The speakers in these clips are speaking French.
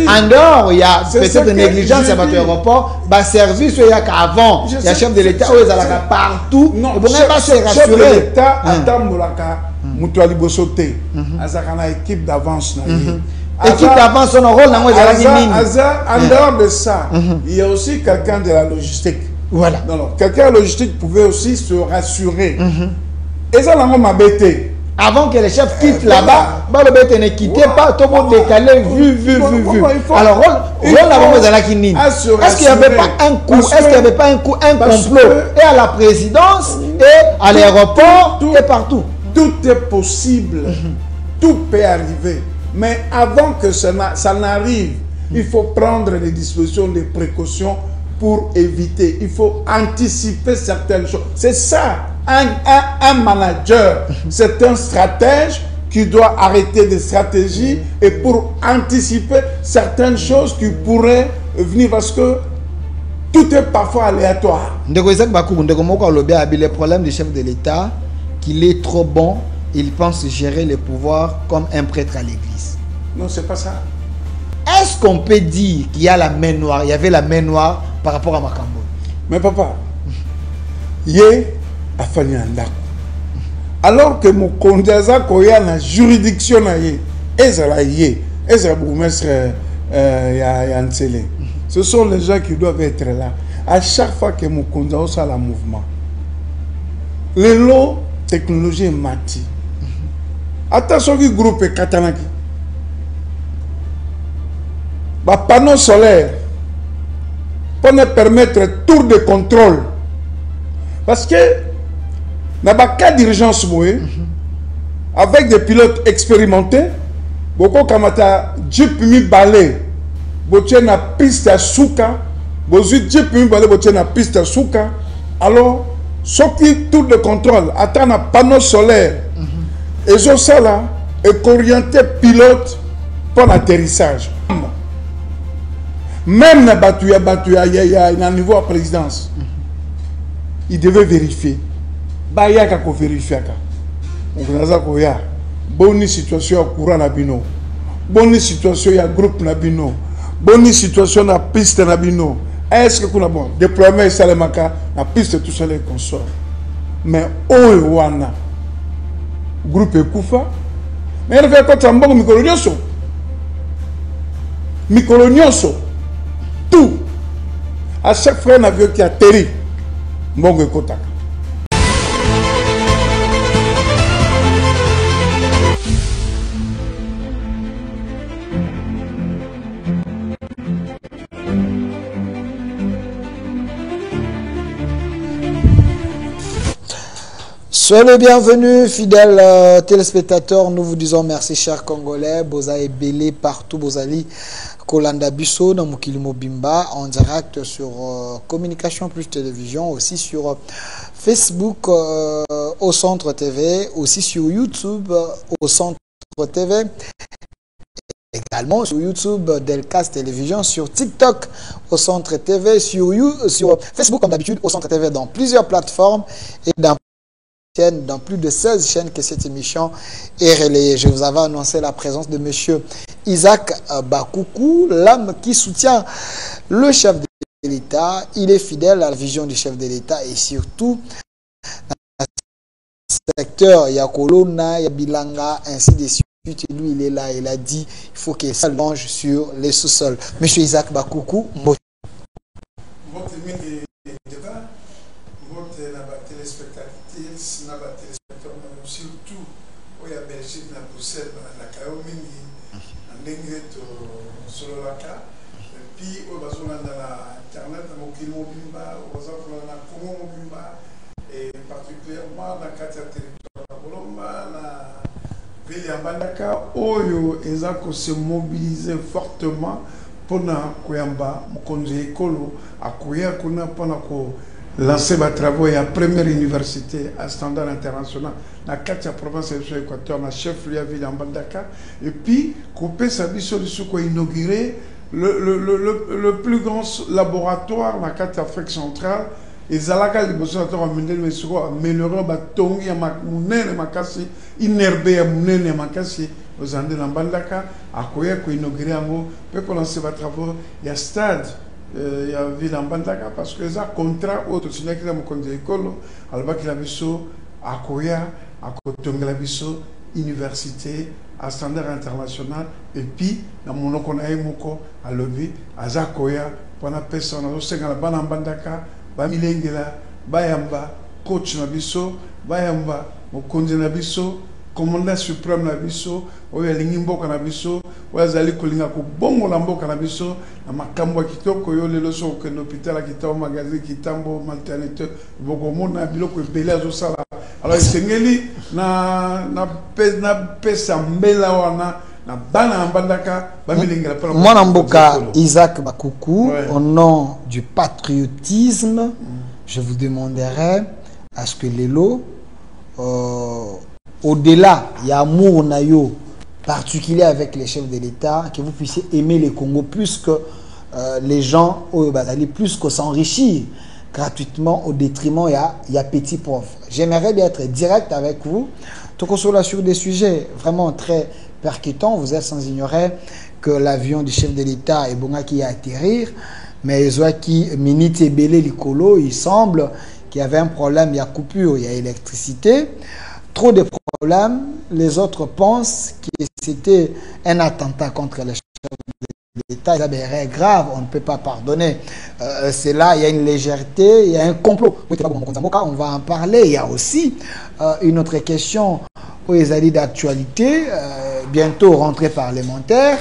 En dehors, il y a peut-être de négligence, il y a pas d'aéroport, bah service, il y a qu'avant, il y a chef de l'État, il y a partout. Non, et bon, chef de l'État, attends, Moulaka, Moutouali Bosote, Azakana équipe d'avance. Équipe d'avance, son rôle, en dehors de ça, il y a aussi quelqu'un de la logistique. Voilà. Non, quelqu'un de la logistique pouvait aussi se rassurer. Et ça, m'a bêté. Avant que les chefs quittent là-bas, le bête ne quittait pas, tout le monde décalé, vu. Alors, est-ce qu'il n'y avait pas un coup, est-ce qu'il n'y avait pas un coup, un complot, et à la présidence, et à l'aéroport, et partout? Tout est possible, tout peut arriver. Mais avant que ça n'arrive, il faut prendre les dispositions, les précautions pour éviter. Il faut anticiper certaines choses. C'est ça. Un manager, c'est un stratège qui doit arrêter des stratégies et pour anticiper certaines choses qui pourraient venir parce que tout est parfois aléatoire. Le problème du chef de l'État, qu'il est trop bon, il pense gérer le pouvoir comme un prêtre à l'église. Non, c'est pas ça. Est-ce qu'on peut dire qu'il y a la main noire, il y avait la main noire par rapport à Makambo? Mais papa, a fallu un lac. Alors que mon condamné koya na juridiction na ye, ezala bourgmestre Yansele. Ce sont les gens qui doivent être là. À chaque fois que mon condamné a le mouvement, le lot technologie est mati. Attention que groupe est katanaki. Panneau solaire pour nous permettre tour de contrôle. Parce que dans le cas d'urgence, avec des pilotes expérimentés, beaucoup kamata jeep mi balai, botier na piste à souka, bozu jeep mi balai botier na piste à souka. Alors, ce qui tour de contrôle, attend un panneau solaire, et ça là est orienté pilote pour l'atterrissage. Même na Batuya, il y a un niveau à présidence. Il devait vérifier. Bah, il y a qu'à vérifier. Donc, il y a bonne situation au courant nabino. Bonne situation, il y a groupe nabino. Bonne situation, la piste nabino. Est-ce que vous avez bon déploiement et salemaka, la piste tout seul et consort. Mais Oewana, groupe Koufa, mais il y a quoi de bon Mikolonioso. Tout. À chaque fois, un avion qui atterrit, Mbongo Kotaka. Soyez les bienvenus, fidèles téléspectateurs. Nous vous disons merci, chers Congolais. Bozaï Belé partout, Bozali. Kolanda Bisso dans Mukilimo Bimba en direct sur Communication Plus Télévision, aussi sur Facebook au Centre TV, aussi sur YouTube au Centre TV, également sur YouTube Delcast Télévision, sur TikTok au Centre TV, sur Facebook comme d'habitude au Centre TV, dans plusieurs plateformes et dans plus de 16 chaînes que cette émission est relayée. Je vous avais annoncé la présence de monsieur Isaac Bakoukou, l'homme qui soutient le chef de l'État. Il est fidèle à la vision du chef de l'État et surtout dans le secteur Yakolona, Yabilanga, ainsi de suite. Lui, il est là, il a dit il faut que ça longe sur les sous-sols. Monsieur Isaac Bakoukou, surtout où il y a Belgique, la Bruxelles, la Kaomingi, en Dengue, sur la Ka, puis au Bazoulan dans l'Internet, dans Mokimo Bimba, au Bazoulan dans Kongo Bimba, et particulièrement dans le territoire de Bolomba, la ville de Bandaka, où ils ont se mobilisé fortement pour Koyamba, Mokonze Ekolo, à Koya, pour lancer mes travaux à la première université à standard international dans la 4e province de l'Équateur, dans la chef-lieu ville en Bandaka. Et puis, couper sa solution pour inaugurer le plus grand laboratoire dans la 4 Afrique centrale. Et Zalaka, les besoins de améliorer Batongi, Makasi, Inerbe, Makasi, aux Andes Nambandaka, à Koya, qui inauguré en haut, peut commencer les travaux. Il y a stade, il y a ville en Bandaka, parce que ça contrat autre, c'est qu'il y a mon compte d'école, alors qu'il a vu ça à Koya, à Kotonglabiso, université, à standard international, et puis, dans mon nom qu'on a eu à lobby, à Zakoya, pendant personne, on a aussi dans la Bandaka, Bamilengela, Bayamba, coach Nabiso, Bayamba, mon compte Nabiso, commandant suprême Nabiso, oyo alingi mboka na biso oyo azali kolinga kobongola mboka na biso na makambo ya kitoko oyo lelo so okende hôpital akita magasin kitambo maternité bokomona biloko ebele azosala alors esengeli na pesa mbela wana na bana mbandaka bamilingela pala mwana mboka Isaac Bakuku, ouais. Au nom du patriotisme, je vous demanderai à ce que lelo au-delà, il y a amour nayo particulier avec les chefs de l'État, que vous puissiez aimer le Congo plus que les gens, plus que s'enrichir gratuitement au détriment, il y a petits pauvres. J'aimerais bien être direct avec vous, tout cela sur des sujets vraiment très percutants. Vous êtes sans ignorer que l'avion du chef de l'État est bon qui a atterrir, mais qui minute et belé l'icolo, il semble qu'il y avait un problème, il y a coupure, il y a électricité. Trop de problèmes, les autres pensent que c'était un attentat contre les chefs de l'État. C'est grave, on ne peut pas pardonner. C'est là, il y a une légèreté, il y a un complot. On va en parler. Il y a aussi une autre question aux alliés d'actualité, bientôt rentrée parlementaire.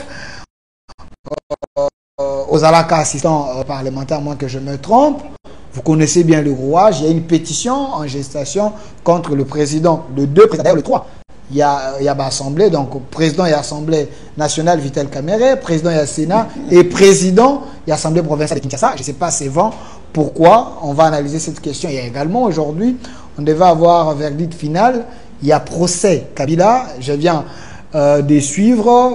Aux alaka assistants parlementaires, moins que je me trompe. Vous connaissez bien le rouage, il y a une pétition en gestation contre le président, le 2 président, le 3. Il y a l'Assemblée, donc président et Assemblée nationale Vital Kamerhe, président et Sénat, et président et Assemblée provinciale de Kinshasa. Je ne sais pas c'est vent. Pourquoi? On va analyser cette question. Il y a également aujourd'hui, on devait avoir un verdict final. Il y a procès Kabila. Je viens de suivre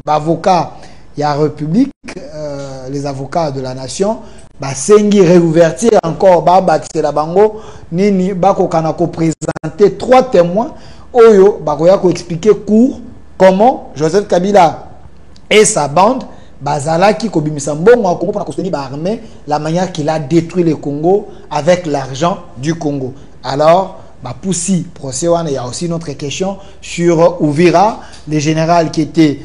l'avocat, il y a République, les avocats de la nation. Sengi réouvertir encore c'est la bango nini bako kanako présenter 3 témoins oyo bakoya ko expliquer court comment Joseph Kabila et sa bande bazalaki ko bimisa mbongo Congo pour soutenir l'armée, la manière qu'il a détruit le Congo avec l'argent du Congo. Alors Poussi procès il y a aussi une autre question sur Ouvira, le général qui était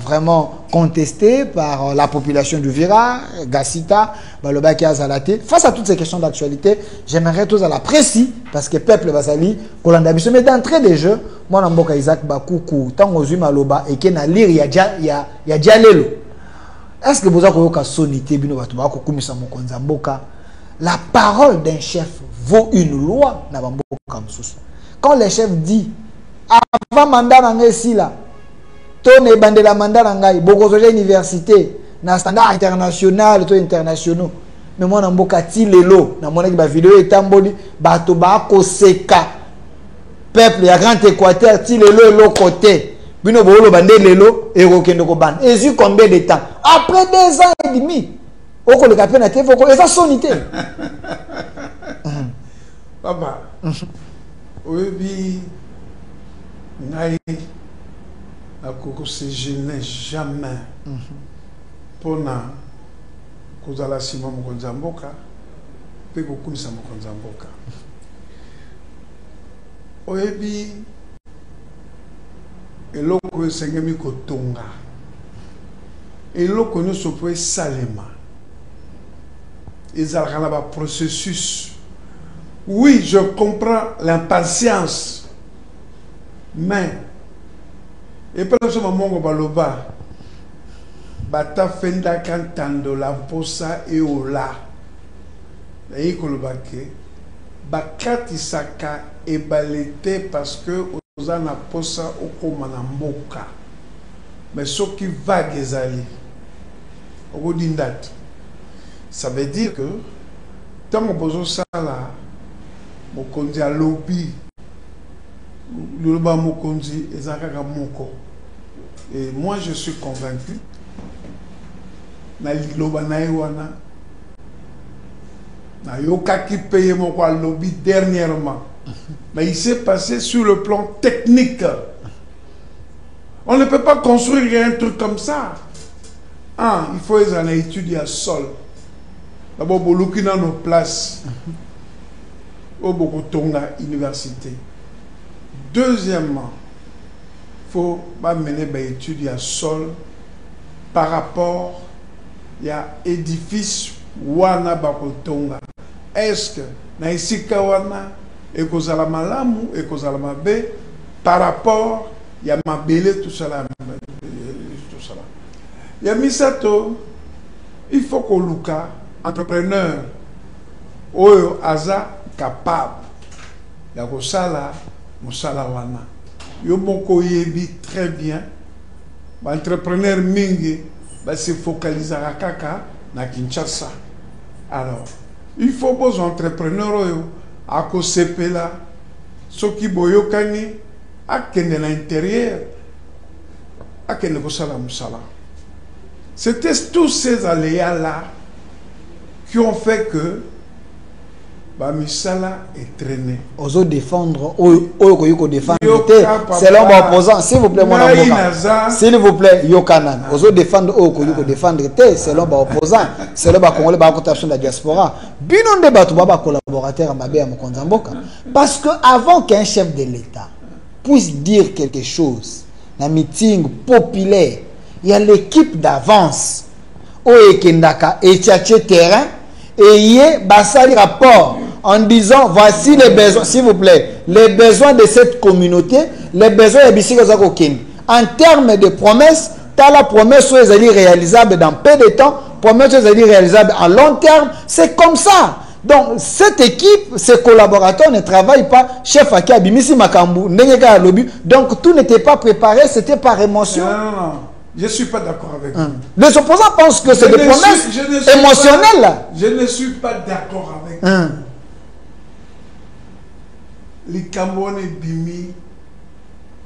vraiment contesté par la population d'Ouvira, Gassita, Balobaki Azalate. Face à toutes ces questions d'actualité, j'aimerais tous à la précis, parce que peuple Basali, Kolanda Biso, mais d'entrée des jeux, moi, Namboka Isaac Bakuku, Tango Zuma Loba, et Kena Lire, il y a Dialelo. Est-ce que vous avez sonité, la parole d'un chef vaut une loi? Quand le chef dit, avant mandat ici là, ton bandé la mandat nangai, beaucoup de université, na standard international, to internationaux. Mais moi na mboka ti lelo, na mona ki ba vidéo etamboli, bato ba ko seka. Peuple ya grand Équateur ti lelo lo côté. Bino bolo bandé lelo et rokendo ko ban. Et eu combien de temps? Après 2 ans et demi. Oko le capé na te foko, et ça sonité. Papa. Oui, Naï, à Koko se gêner jamais pour na Kozala Simon Mokonzamboka, pe Kokumisa Mokonzamboka. Oyebi, eloko sengemi kotonga, eloko no sopoe salema, ezalaka ba processus. Oui, je comprends l'impatience. Mais, et puis ce moment où baloba, bata fenda kantando la posa et ola, et kolobake, bakati saka et balete parce que oza na posa okoma na mboka. Mais ce qui va gezali, ogodindat, ça veut dire que tant que bozo sala, mokonzi a lobby. Et moi je suis convaincu na liloba na yoka qui paye mon lobby dernièrement Mais il s'est passé sur le plan technique. On ne peut pas construire un truc comme ça. Il faut les étudier à sol. D'abord, pour nous dans nos places, au Bokotonga Université. Deuxièmement, il faut mener des études à sol par rapport à l'édifice Wana Bakotonga. Est-ce que Naisika Wana et Kozala Malamu et Kozala Mabe par rapport à Mabele tout cela. Il y a Misato, il faut que Luka, entrepreneur, Oyo Aza capable, il y a Kosala, Mosala Wana. Yomoko Yebi très bien, l'entrepreneur Mingi va se focaliser à Kaka, na Kinshasa. Alors, il faut que les entrepreneurs à Kosepela, ceux qui boyokani, à Kende l'intérieur, à Kende Kosala Mosala. C'était tous ces aléas-là qui ont fait que Misala est traîné. Ozo défendre, selon l'opposant, s'il vous plaît, mon avocat. S'il vous plaît, Yokanan. Ozo défendre, défendre, selon l'opposant, selon le Congolais, la cotation de la diaspora. Binon de Batouba, collaborateur à Mabé à Mokonzamboka. Parce qu'avant qu'un chef de l'État puisse dire quelque chose, dans meeting populaire, il y a l'équipe d'avance, Oekendaka, et Tchatché terrain, et il y a Bassali rapport en disant voici les besoins, s'il vous plaît, les besoins de cette communauté, les besoins de Bissikozakokin. En termes de promesses, tu as la promesse où elle est réalisable dans peu de temps, promesse où elle est réalisable à long terme, c'est comme ça. Donc, cette équipe, ces collaborateurs ne travaillent pas. Chef Aki Abimisi Makambu, Nenega Lobby, donc tout n'était pas préparé, c'était par émotion. Non. Je ne suis pas d'accord avec vous. Les opposants pensent que c'est des promesses émotionnelles. Je ne suis pas d'accord avec vous. Les Camerounais Bimi,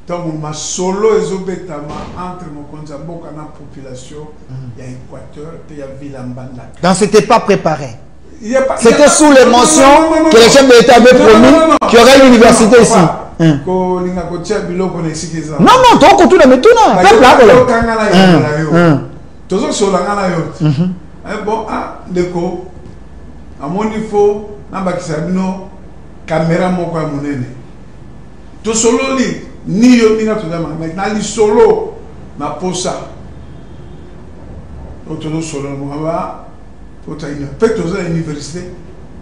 dans mon solo et Zobetama, entre mon Konzamboka et la population, il y a Équateur et il y a Vilambanda. Donc, ce n'était pas préparé. C'était sous l'émotion que les chefs de l'État avaient promis qu'il y aurait une université ici. Non, toi, tu le mets tout là. Bon, Deko, à mon niveau, Nabakisabino, caméra moko ya monene. To solo li, ni yo ninga to dama, mais na li solo, na posa. To solo mo va, to ta ina. Fait to za université,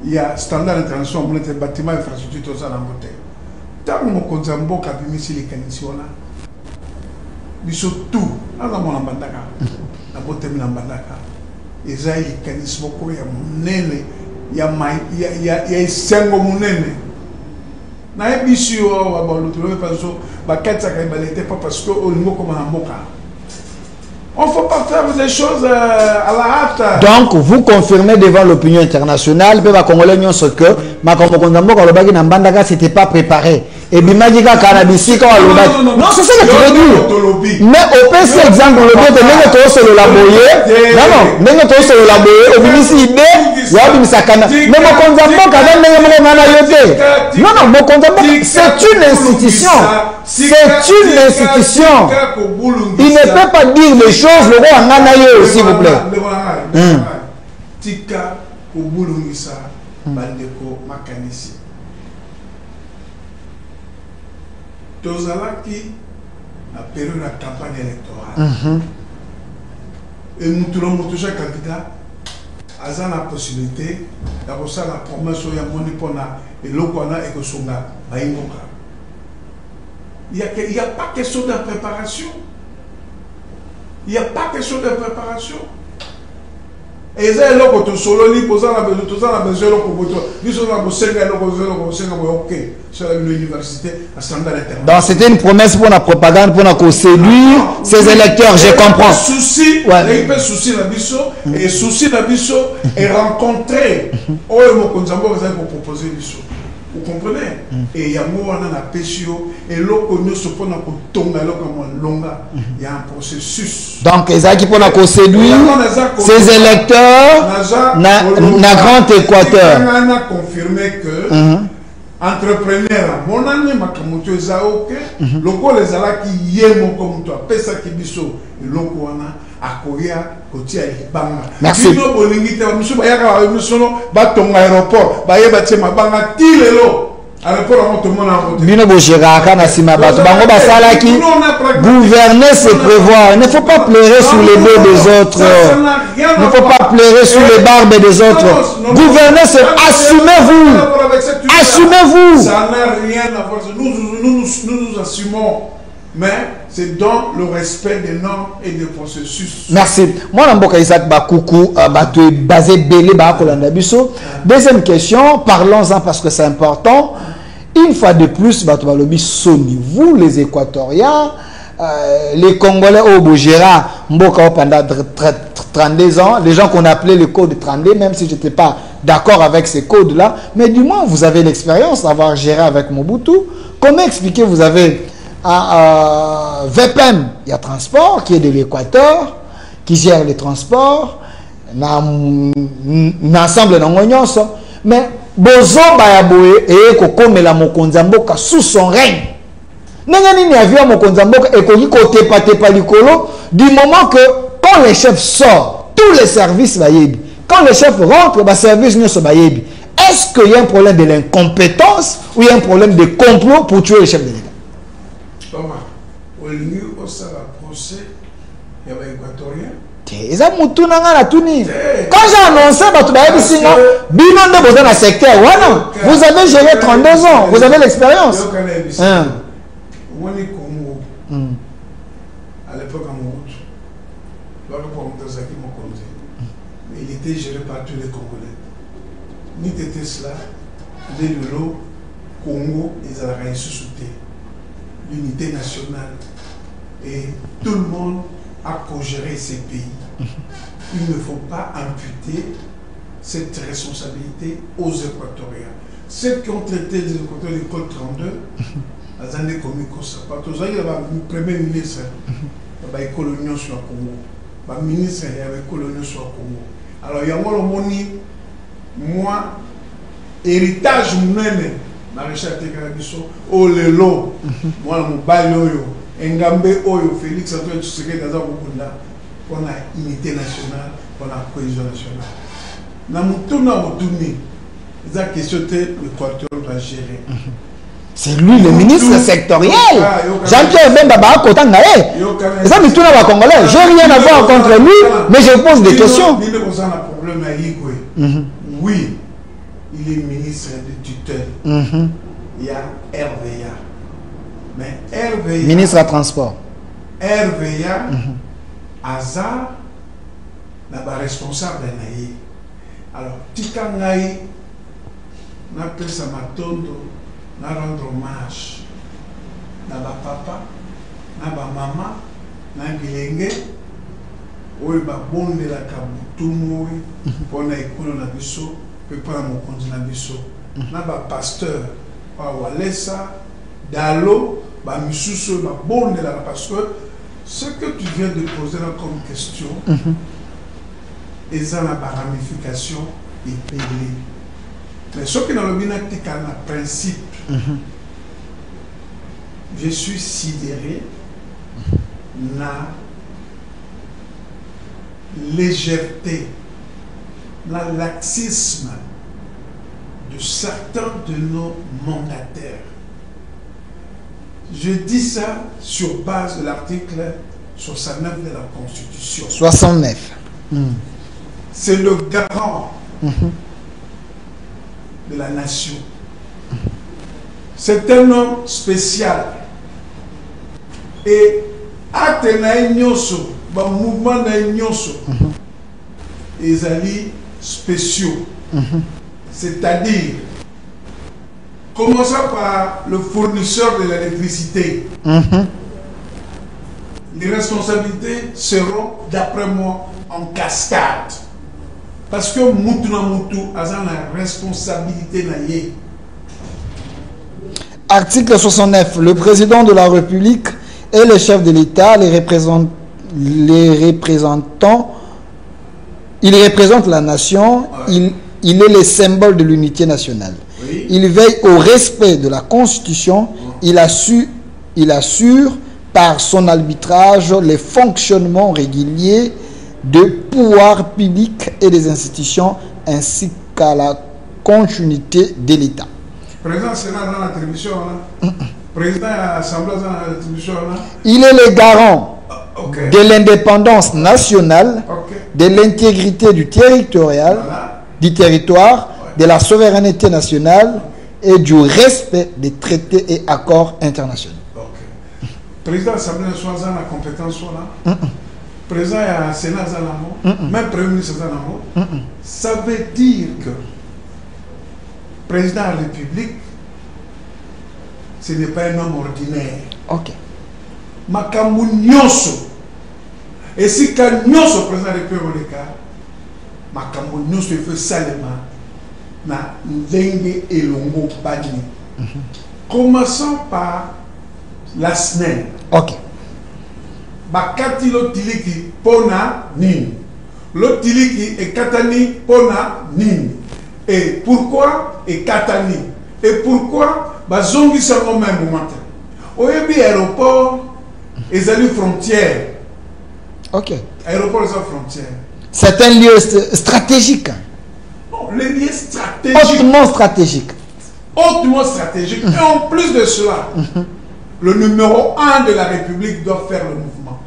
il y a standard international, mon était bâtiment infrastructure to za na moté. Tant mo konzamboka bimisi li kanisiona. Biso tout, ana mo na bandaka. Na bote mi na bandaka. Ezai kanismo ko ya monene. Ya isengo munene na ebisio wa balutolo parce ba katsa ka balete pas parce que au niveau comme mboka on faut pas faire des choses à la hâte. Donc vous confirmez devant l'opinion internationale pe ba congolais nyonso que makambo konzamboka lobaki na mbandaka c'était pas préparé et bimadika cannabis quand non c'est ça que tu veux dire mais au PC exemple le bien de nenge to se le laboyer non nenge to se le laboyer au binisi idée ya bimisa kana mais mon konzamboka dans nenge mo ngana yote non mon konzamboka c'est une institution il ne peut pas dire les choses le roi ngana yo s'il vous plaît tika ko bulungisa bandeko makanisi Tozalaki a période de campagne électorale. Et nous trouvons que chaque candidat a la possibilité d'avoir la promesse de Monipona et l'Okwana et Kosonga. Il n'y a pas question de préparation. Il n'y a pas question de préparation. Et ça, là, quand on solo li posant la besoin, tout ça la besoin, nous sommes là pour l'université à standard international. Donc c'était une promesse pour la propagande, pour la séduire ses électeurs, je comprends. Souci, il y a souci la biso et souci la biso est rencontré. Oh, mon konzambo va pour proposer biso. Vous comprenez? Et il y a moi dans la péchio et l'autre nous se pose pour tomber longa. Il y a un processus. Donc les gens qui pour la séduire ses électeurs na grand Équateur. On a confirmé que entrepreneur mon année makamoto ezaoke loko les ala qui yemo comme toi pesa kibiso loko wana akoya kotia libanga bino bolingi te biso bayaka biso batonga aéroport bayeba tie mabanga tilelo bino bogéraka na sima bato bango basalaki gouverner c'est prévoir. Il ne faut pas pleurer sur les dos des autres, il ne faut pas pleurer sur les barbes des autres. Gouverner c'est assumez-vous, assumez-vous. Ça n'a rien à voir, nous assumons, mais c'est dans le respect des normes et des processus. Merci. Moi, Namboka Isaac Bakoukou, basé Belé Bakolanda Bisso. Deuxième question, parlons-en parce que c'est important. Une fois de plus, Soni, vous les Équatoriens, les Congolais au Bogera, Mboka pendant 32 ans, les gens qu'on appelait le code 32, même si je n'étais pas d'accord avec ces codes-là, mais du moins vous avez l'expérience d'avoir géré avec Mobutu. Comment expliquer, vous avez VPM, il y a transport qui est de l'Équateur, qui gère les transports, l'ensemble de mais Bozo Bayaboe et Kokomela Mokonzamboka sous son règne. N'engani avion Mokonzamboka et Kote Pate Palikolo, du moment que quand les chefs sortent, tous les services Bayebi, quand les chefs rentrent, les services ne sont Bayebi. Est-ce qu'il y a un problème de l'incompétence ou il y a un problème de complot pour tuer les chefs de l'État? Thomas, au lieu où ça va procès, il y avait Équatorien. Quand j'ai annoncé dans secteur, vous avez géré 32 ans, vous avez l'expérience. À l'époque, il était géré par tous les Congolais. Ni était cela, les Lolo, Congo, ils avaient sous-souté l'unité nationale. Et tout le monde a co-géré ces pays. Il ne faut pas imputer cette responsabilité aux Équatoriens. Ceux qui ont traité les Équatoriens du Code 32, les années communes, le premier ministre, il y a une colonie sur le Congo. Le ministre, il y a une colonie sur le Congo. Alors, il y a moi, héritage même, maréchal Tekarabiso, oh le lot, moi, mon bail, Ngambe Oyo, Félix Antoine Tshisekedi dans Mukunda, pour la unité nationale, pour la cohésion nationale. Dans mon tournoi, la question de l'Équateur va gérer. C'est lui le ministre sectoriel. Jean-Pierre Bemba Kotangaye. Ça me tourne à Congolais. Je n'ai rien à voir contre lui, mais je pose des questions. Oui, il est ministre de tutelle. Il y a RVA. Mais RVA, ministre à transport. RVA, Azar, n'a pas responsable naïe. Alors, Tikangaï, n'a pas sa matondo, n'a rendre hommage. N'a pas papa, n'a pas maman, n'a bilenge, ou ba bonde la kabutumo, pour na école na biso, peut pas mon compte na biso. N'a pas pasteur, pas Walesa, Dalo. Parce que ce que tu viens de poser là comme question, et ça n'a pas ramification et payé. Mais ce qui est dans le principe, je suis sidéré, la légèreté, la laxisme de certains de nos mandataires. Je dis ça sur base de l'article 69 de la Constitution. 69. C'est le garant de la nation. C'est un homme spécial. Et Athénaï Nyoso, le mouvement d'Aïnyoso, ils allaient spéciaux. C'est-à-dire, commençons par le fournisseur de l'électricité. Les responsabilités seront, d'après moi, en cascade. Parce que Moutou na Moutou a la responsabilité. Article 69. Le président de la République est le chef de l'État, il représente la nation, il est le symbole de l'unité nationale. Oui. Oui. Il veille au respect de la Constitution. Il assure par son arbitrage les fonctionnements réguliers de pouvoirs publics et des institutions ainsi qu'à la continuité de l'État. Président Sénat dans l'attribution, président Assemblée dans l'attribution. Il est le garant Okay. de l'indépendance nationale, Okay. de l'intégrité du territorial, Voilà. du territoire, de la souveraineté nationale et du respect des traités et accords internationaux. Okay. Président Assemblée nationale dans la compétence là. Président Sénat dans la même Premier ministre dans la ça veut dire que président de la République, ce n'est pas un homme ordinaire. Ok. Makambu nyonso. Et si quand nyonso président de la République, makambu nyonso il fait salema na ndenge elongo bani. Commençons par la SNEL. Ok. Bakati lo tiliki pona nini. Lo tiliki et katani pona nini. Et pourquoi et katani. Et pourquoi bazongi sango même moment. Oyebi aéroport et les frontières. Ok. Aéroport et frontières. C'est un lieu stratégique. Non, les lieux stratégiques. Hautement stratégique. Hautement stratégique. Et en plus de cela, le numéro 1 de la République doit faire le mouvement.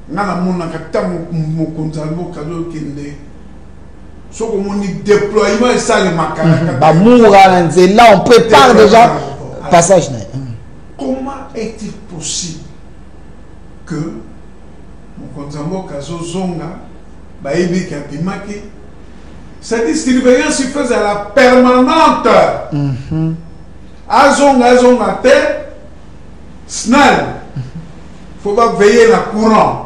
Nana mona kata mo konzalo kado kende. So comme on dit déploiement et ça les makaraka. Bah moura là on prépare déjà passage. Comment est-il possible que mon konzalo kazo zonga baebi kabimaki cette surveillance se faisait à la permanente. Azonga te SNEL. Faut pas veiller la courant.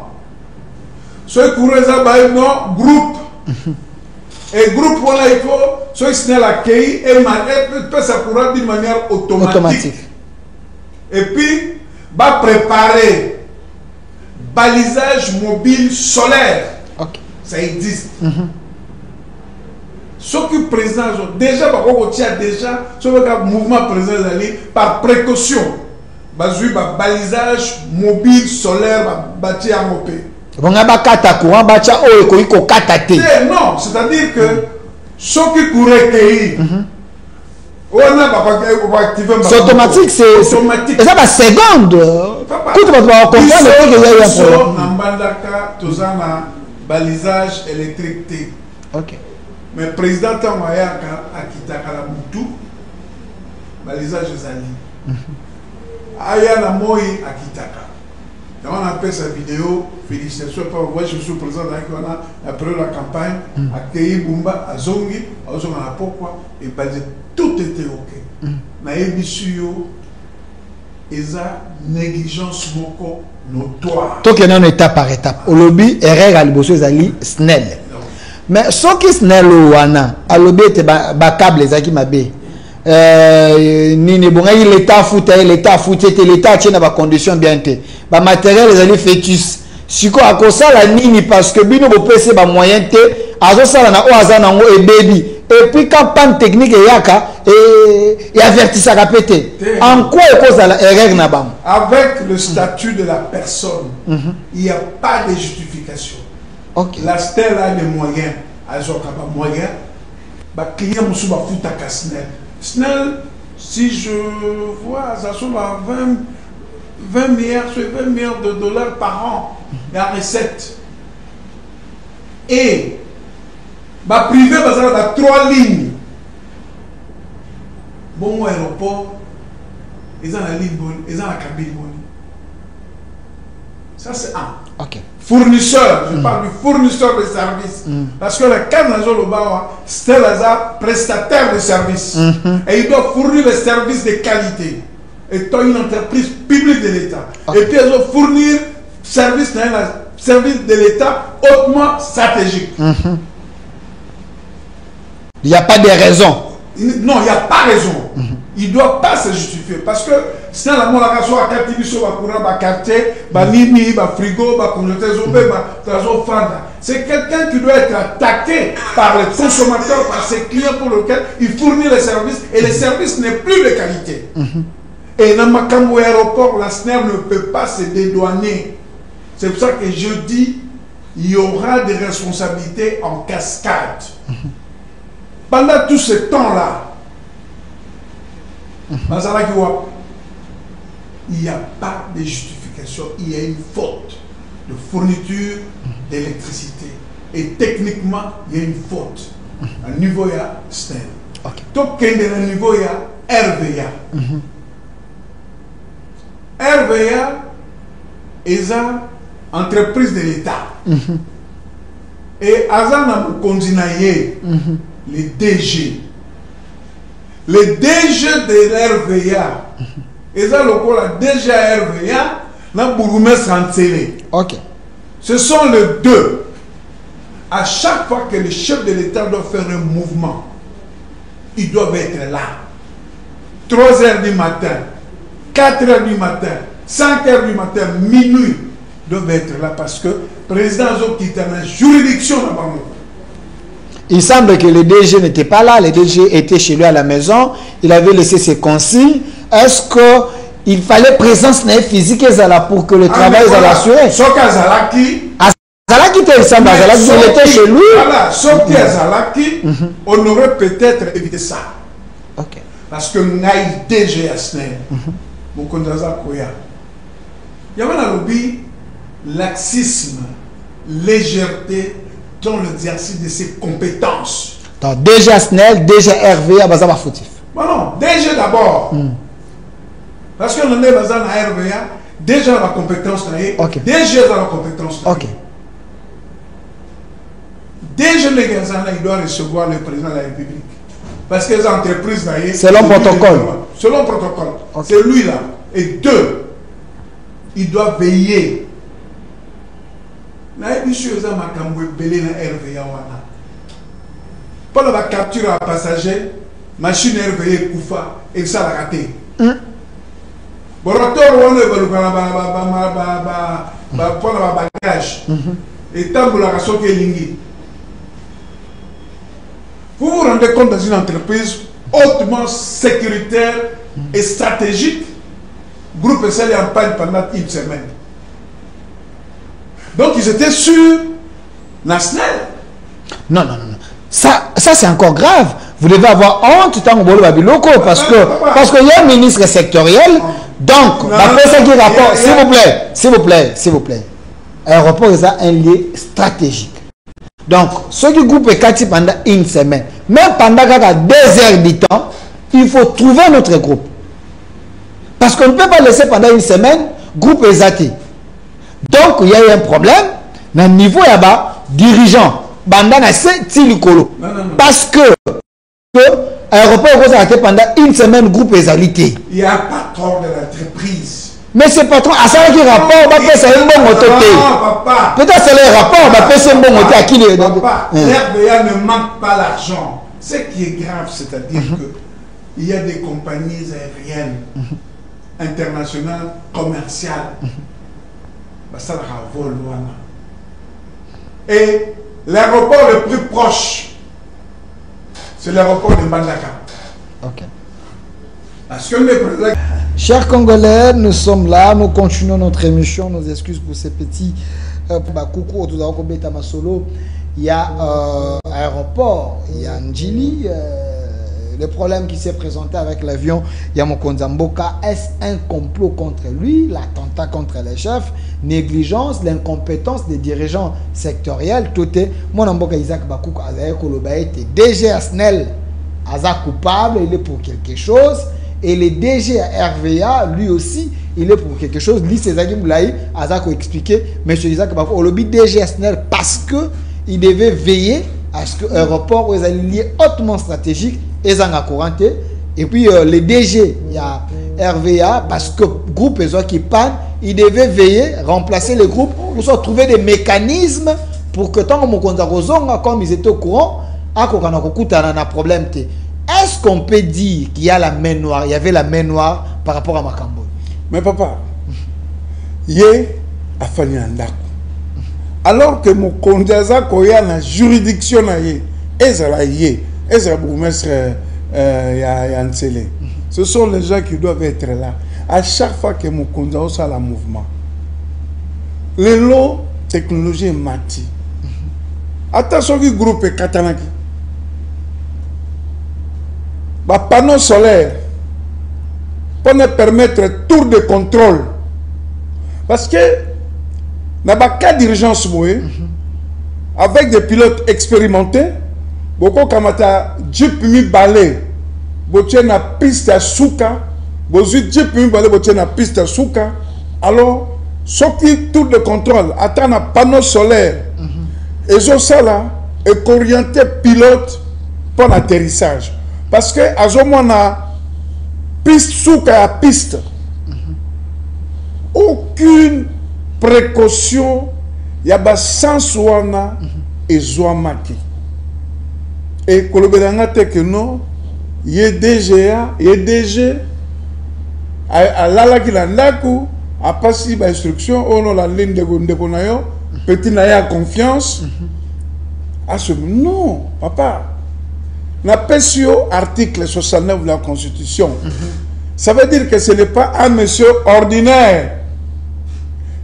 Ce courant est un groupe. Et groupe voilà il faut ce SNEL accueilli et peut sa courant d'une manière automatique. Et puis va préparer balisage mobile solaire. Ok. Ça existe. Ce que le président déjà ce mouvement président par précaution balisage mobile solaire bâti à mopé. Non, c'est-à-dire que ce qui courait c'est automatique, c'est automatique. Et ça va seconde. Balisage électrique. Ok. Mais le président Tamayaka a quitté la Moutou, balisage Zali. Aya la Moï a quitté. On appelle sa vidéo, félicitations, moi je suis président après la campagne, à Kéi Bumba, à Zongi, à Zonga pourquoi, et tout était ok. Mais Ebisuyo, eza négligence moko notoire. Tout est en étape par étape. Au lobby, erreur à l'ibosio Zali, SNEL. Mais ce qui SNEL ou wana, à lobby était câble les aki mabe. Nini bonga l'état fouté, l'état tient ba condition bien té. Ba matériel les ali fœtus. Siko akosa la nini parce que bino bo pese ba moyen té, azo sala na o azana ngo e baby. Et puis quand panne technique et yaka et avertissa à péter. En quoi est cause la erreur na bam? Avec le statut de la personne, il n'y a pas de justification. Okay. La SNEL a les moyens, azokaba moyens, ba client musu ba futa ka SNEL. SNEL, si je vois, ça soit 20 milliards de dollars par an en recette. Et bah privé, bah, ça a 3 lignes. Bon aéroport, ils ont la ligne bonne, ils ont la cabine bonne. Ça c'est un. Ok. Fournisseur, je parle du fournisseur de services. Parce que le Canada, c'est un prestataire de services. Et il doit fournir des services de qualité. Étant une entreprise publique de l'État. Okay. Et puis ils doivent fournir service de l'État hautement stratégique. Il n'y a pas de raison. Non, il n'y a pas raison. Il ne doit pas se justifier. Parce que sinon, la monarchie soit à quartier, nini, frigo, c'est quelqu'un qui doit être attaqué par les consommateurs, par ses clients pour lesquels il fournit les services et les services n'est plus de qualité. Et dans Makambo aéroport, la SNER ne peut pas se dédouaner. C'est pour ça que je dis il y aura des responsabilités en cascade. Pendant tout ce temps-là, il n'y a pas de justification, il y a une faute de fourniture d'électricité. Et techniquement, il y a une faute. À niveau, il y a SNEL. Donc, à niveau, il y a RVA. RVA est une entreprise de l'État. Et Azan a continué les DG. Les DG de l'RVA, et ça, le DG RVA, n'a pas ce sont les deux. À chaque fois que le chef de l'État doit faire un mouvement, ils doivent être là. 3 h du matin, 4 h du matin, 5 h du matin, minuit, doivent être là parce que le président a quitté la juridiction là-bas. Il semble que le DG n'était pas là, le DG était chez lui à la maison, il avait laissé ses consignes. Est-ce qu'il fallait présence physique pour que le travail soit assuré? Azalaki il était chez lui. Voilà, sauf que Azalaki, on aurait peut-être évité ça. Parce que Naï DG à SNEL, mon contrat Koya. Il y avait un lobby, laxisme, légèreté dans l'exercice de ses compétences. Donc, déjà SNEL, déjà RVA, ça va fautif. Non, déjà d'abord. Parce que on est dans la RVA, déjà la compétence, déjà la compétence. Déjà les gars, il doit recevoir le président de la République. Parce que les entreprises, selon protocole. Selon protocole. C'est lui là. Et 2, il doit veiller. Pour la capture à passager, machine RVA Koufa et ça l'a raté. Pour le bagage et tant que la raison qui est lingue. Vous vous rendez compte dans une entreprise hautement sécuritaire et stratégique, groupe SL est en panne pendant une semaine. Donc ils étaient sûrs, national. Non. Ça c'est encore grave. Vous devez avoir honte tant que vous avez locaux parce qu'il y a un ministre sectoriel. Donc, d'après ce qui rapporte, s'il vous plaît. Aéroport est un lieu stratégique. Donc, ce du groupe est quitté pendant une semaine. Même pendant 2 heures du temps, il faut trouver notre groupe. Parce qu'on ne peut pas laisser pendant une semaine, groupe est zaté. Donc, il y a eu un problème. Mais au niveau là-bas, dirigeant, bandana c'est Tilikolo. Parce que l'aéroport est arrêté pendant une semaine, groupe est alité. Il y a un patron de l'entreprise. Mais ce patron, à ça, qui rapport, c'est un bon moto. Peut-être c'est le rapport, c'est un bon moto à qui les. L'RBA ne manque pas l'argent. Ce qui est grave, c'est-à-dire qu'il y a des compagnies aériennes internationales, commerciales. Ça va voler. Et l'aéroport le plus proche, c'est l'aéroport de Mbandaka. Parce que le président... Chers Congolais, nous sommes là, nous continuons notre émission. Nos excuses pour ces petits coucou tout d'abord Beta Masolo. Il y a aéroport, il y a Ndjili. Le problème qui s'est présenté avec l'avion Yamokonza Mboka, est-ce un complot contre lui, l'attentat contre les chefs, négligence, l'incompétence des dirigeants sectoriels, tout est. Mon Mboka Isaac Bakouk Azaï Koloba était DG à SNEL, Aza coupable, il est pour quelque chose. Et le DG à RVA, lui aussi, il est pour quelque chose. Lui, c'est Zagim Moulaï, Azako expliqué, M. Isaac Bafo, au lobby DG à SNEL, parce qu'il devait veiller à ce que l'aéroport est lié hautement stratégique, et couranté. Et puis, le DG, il y a RVA, parce que le groupe qui panne, il devait veiller, remplacer le groupe, pour se trouver des mécanismes pour que tant que comme ils étaient au courant, il y a un problème. Est-ce qu'on peut dire qu'il y a la main noire, il y avait la main noire par rapport à Makambo? Mais papa, yé a fallu un d'accord. Alors que mon condaza koya na juridiction na yé, ezala yé, ezala bourgmestre ya Ntsele. Ce sont les gens qui doivent être là. À chaque fois que mon condaza a la mouvement, les lots technologie est mati. Attention qui groupe est katanaki. Ba panneau solaire pour nous permettre tour de contrôle. Parce que dans le cas d'urgence, avec des pilotes expérimentés, beaucoup kamata jeep mi balai, botier na piste à souka, bozu jeep mi balai botier na piste à souka. Alors, ce qui tour de contrôle, attend un panneau solaire, et ça là est orienté pilote pour l'atterrissage. Parce que à ce moment piste souka à piste, aucune précaution, il y a pas sens wana et zoamaki. Et kolobelanga te que non, il y a DGA, il y a DG, à la qui la ndaku, à passer par instruction, on a la ligne de Gondeponayo, petit naya confiance. À ce non, papa. La PSO article 69 de la Constitution. Ça veut dire que ce n'est pas un monsieur ordinaire.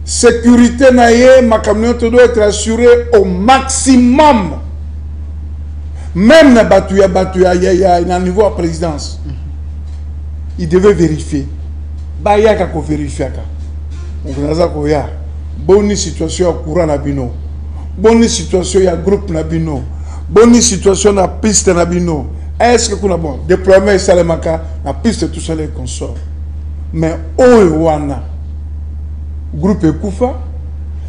Sécurité naïe, ma communauté doit être assurée au maximum. Même na battu, il y a un niveau à présidence. Il devait vérifier. Bah, il y a qu'à vérifier. Donc, bonne situation au courant nabino. Bonne situation, il y a groupe nabino. Bonne situation na piste nabino. Est-ce que vous avez bon déploiement et salemaka la piste tout ça les consorts. Mais Oewana groupe Koufa.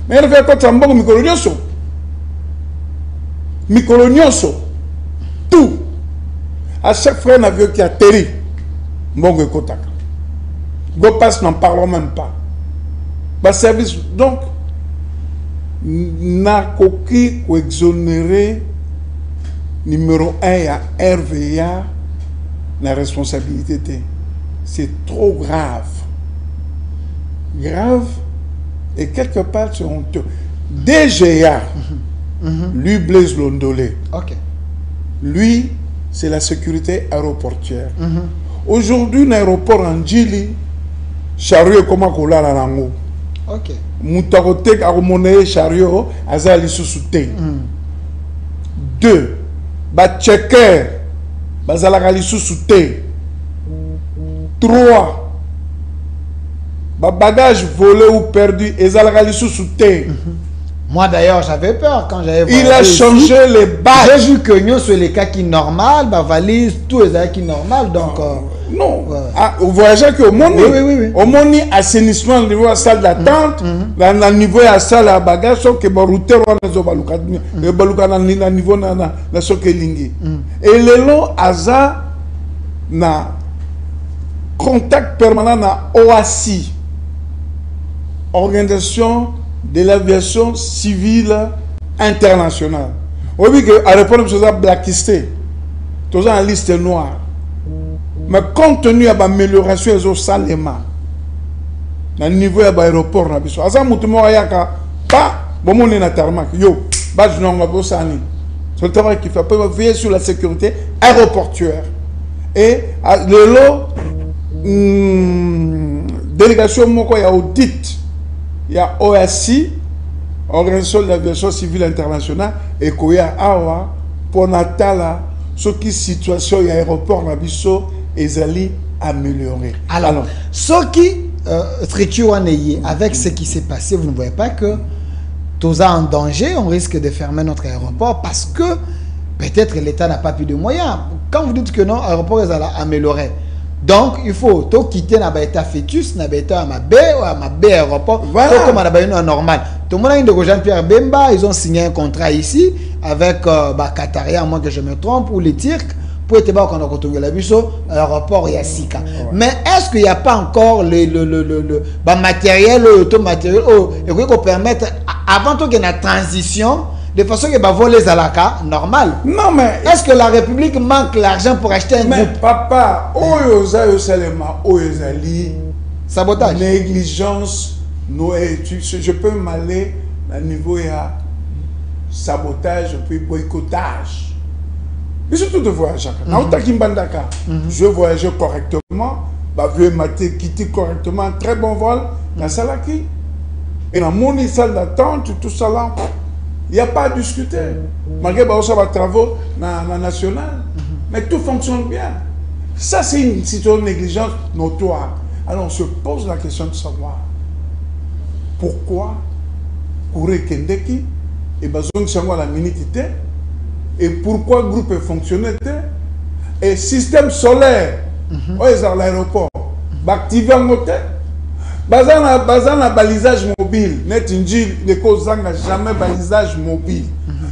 Mais il fait quoi tambon mikolonioso. Mikolonioso. Tout. À chaque fois un avion qui atterrit, Mbongo Kotaka. Go passe, n'en parlons même pas. Bas service donc n'a koki ou exonéré numéro 1 à RVA la responsabilité. C'est trop grave. Grave et quelque part c'est honteux. DGA, lui Blaise Londolé. Ok. Lui, c'est la sécurité aéroportuaire. Aujourd'hui, l'aéroport en Djili, chariot comment qu'on l'a là. Ok. Moutarotek a remonté chariot, azali sous-souté. 2. Ba checker, bazalakali sous-souté. 3. Ba bagage volé ou perdu, ezalakali sous-souté. Moi d'ailleurs, j'avais peur quand j'avais Il a changé ici, les badges. J'ai vu que nous, sur les cas qui normal, ma valise, tout est qui normal. Donc, non. Ouais. Ah, vous voyagez qu'au Moni, oui. Au Moni, assainissement au niveau de la salle d'attente, dans le niveau de la salle à bagage, sauf que le routeur est au niveau de la Sokelingi. Et le long, Aza, na contact permanent na OACI, Organisation de l'aviation civile internationale. Vous voyez que à répondre à ça, blacklisté, tout ça en liste noire. Mais compte tenu de l'amélioration des salements, dans le niveau de l'aéroport, à ça, il y a pas bon monde na tarmac. Yo, badge non ngabo sani. C'est le travail qu'il fait pour veiller sur la sécurité aéroportuaire. Et le lot délégation moko ya audit. Il y a OACI, Organisation de l'aviation civile internationale, et Koya Awa, pour Natala, ce qui situation y a aéroport Nabiso, et amélioré. Alors, ce qui avec ce qui s'est passé, vous ne voyez pas que tous en danger, on risque de fermer notre aéroport parce que peut-être l'État n'a pas plus de moyens. Quand vous dites que non, l'aéroport est amélioré. Donc, il faut tout quitter l'État fœtus, l'État à ma aéroport, voilà. Comme on normal. Tout le monde de Jean-Pierre Bemba, ils ont signé un contrat ici avec Qataria, à moins que je me trompe, ou les Turcs, pour être bon quand on retrouve l'aéroport Yassika. Ouais. Mais est-ce qu'il n'y a pas encore le matériel, qui permettre, avant tout qu'il y ait une transition, de façon que bah voler Zalaka, normal. Non, mais. Est-ce que la République manque l'argent pour acheter un mais groupe? papa, Oyoza Salema, Oyozali. Sabotage. Négligence. Je peux m'aller à niveau de sabotage puis boycottage. Mais surtout de voyager. Je voyageais correctement. Je vais quitter correctement un très bon vol dans Salaki. Et dans mon salle d'attente, tout ça là, il n'y a pas à discuter. Malgré que ça va travaux dans la nationale. Mais tout fonctionne bien. Ça, c'est une situation de négligence notoire. Alors, on se pose la question de savoir pourquoi Kouré Kendeki et Bazong Sangwa la minute et pourquoi le groupe fonctionnait et système solaire, l'aéroport, activé en hôtel. Bazan a balisage mobile. Net Injil, les causes n'a jamais balisage mobile.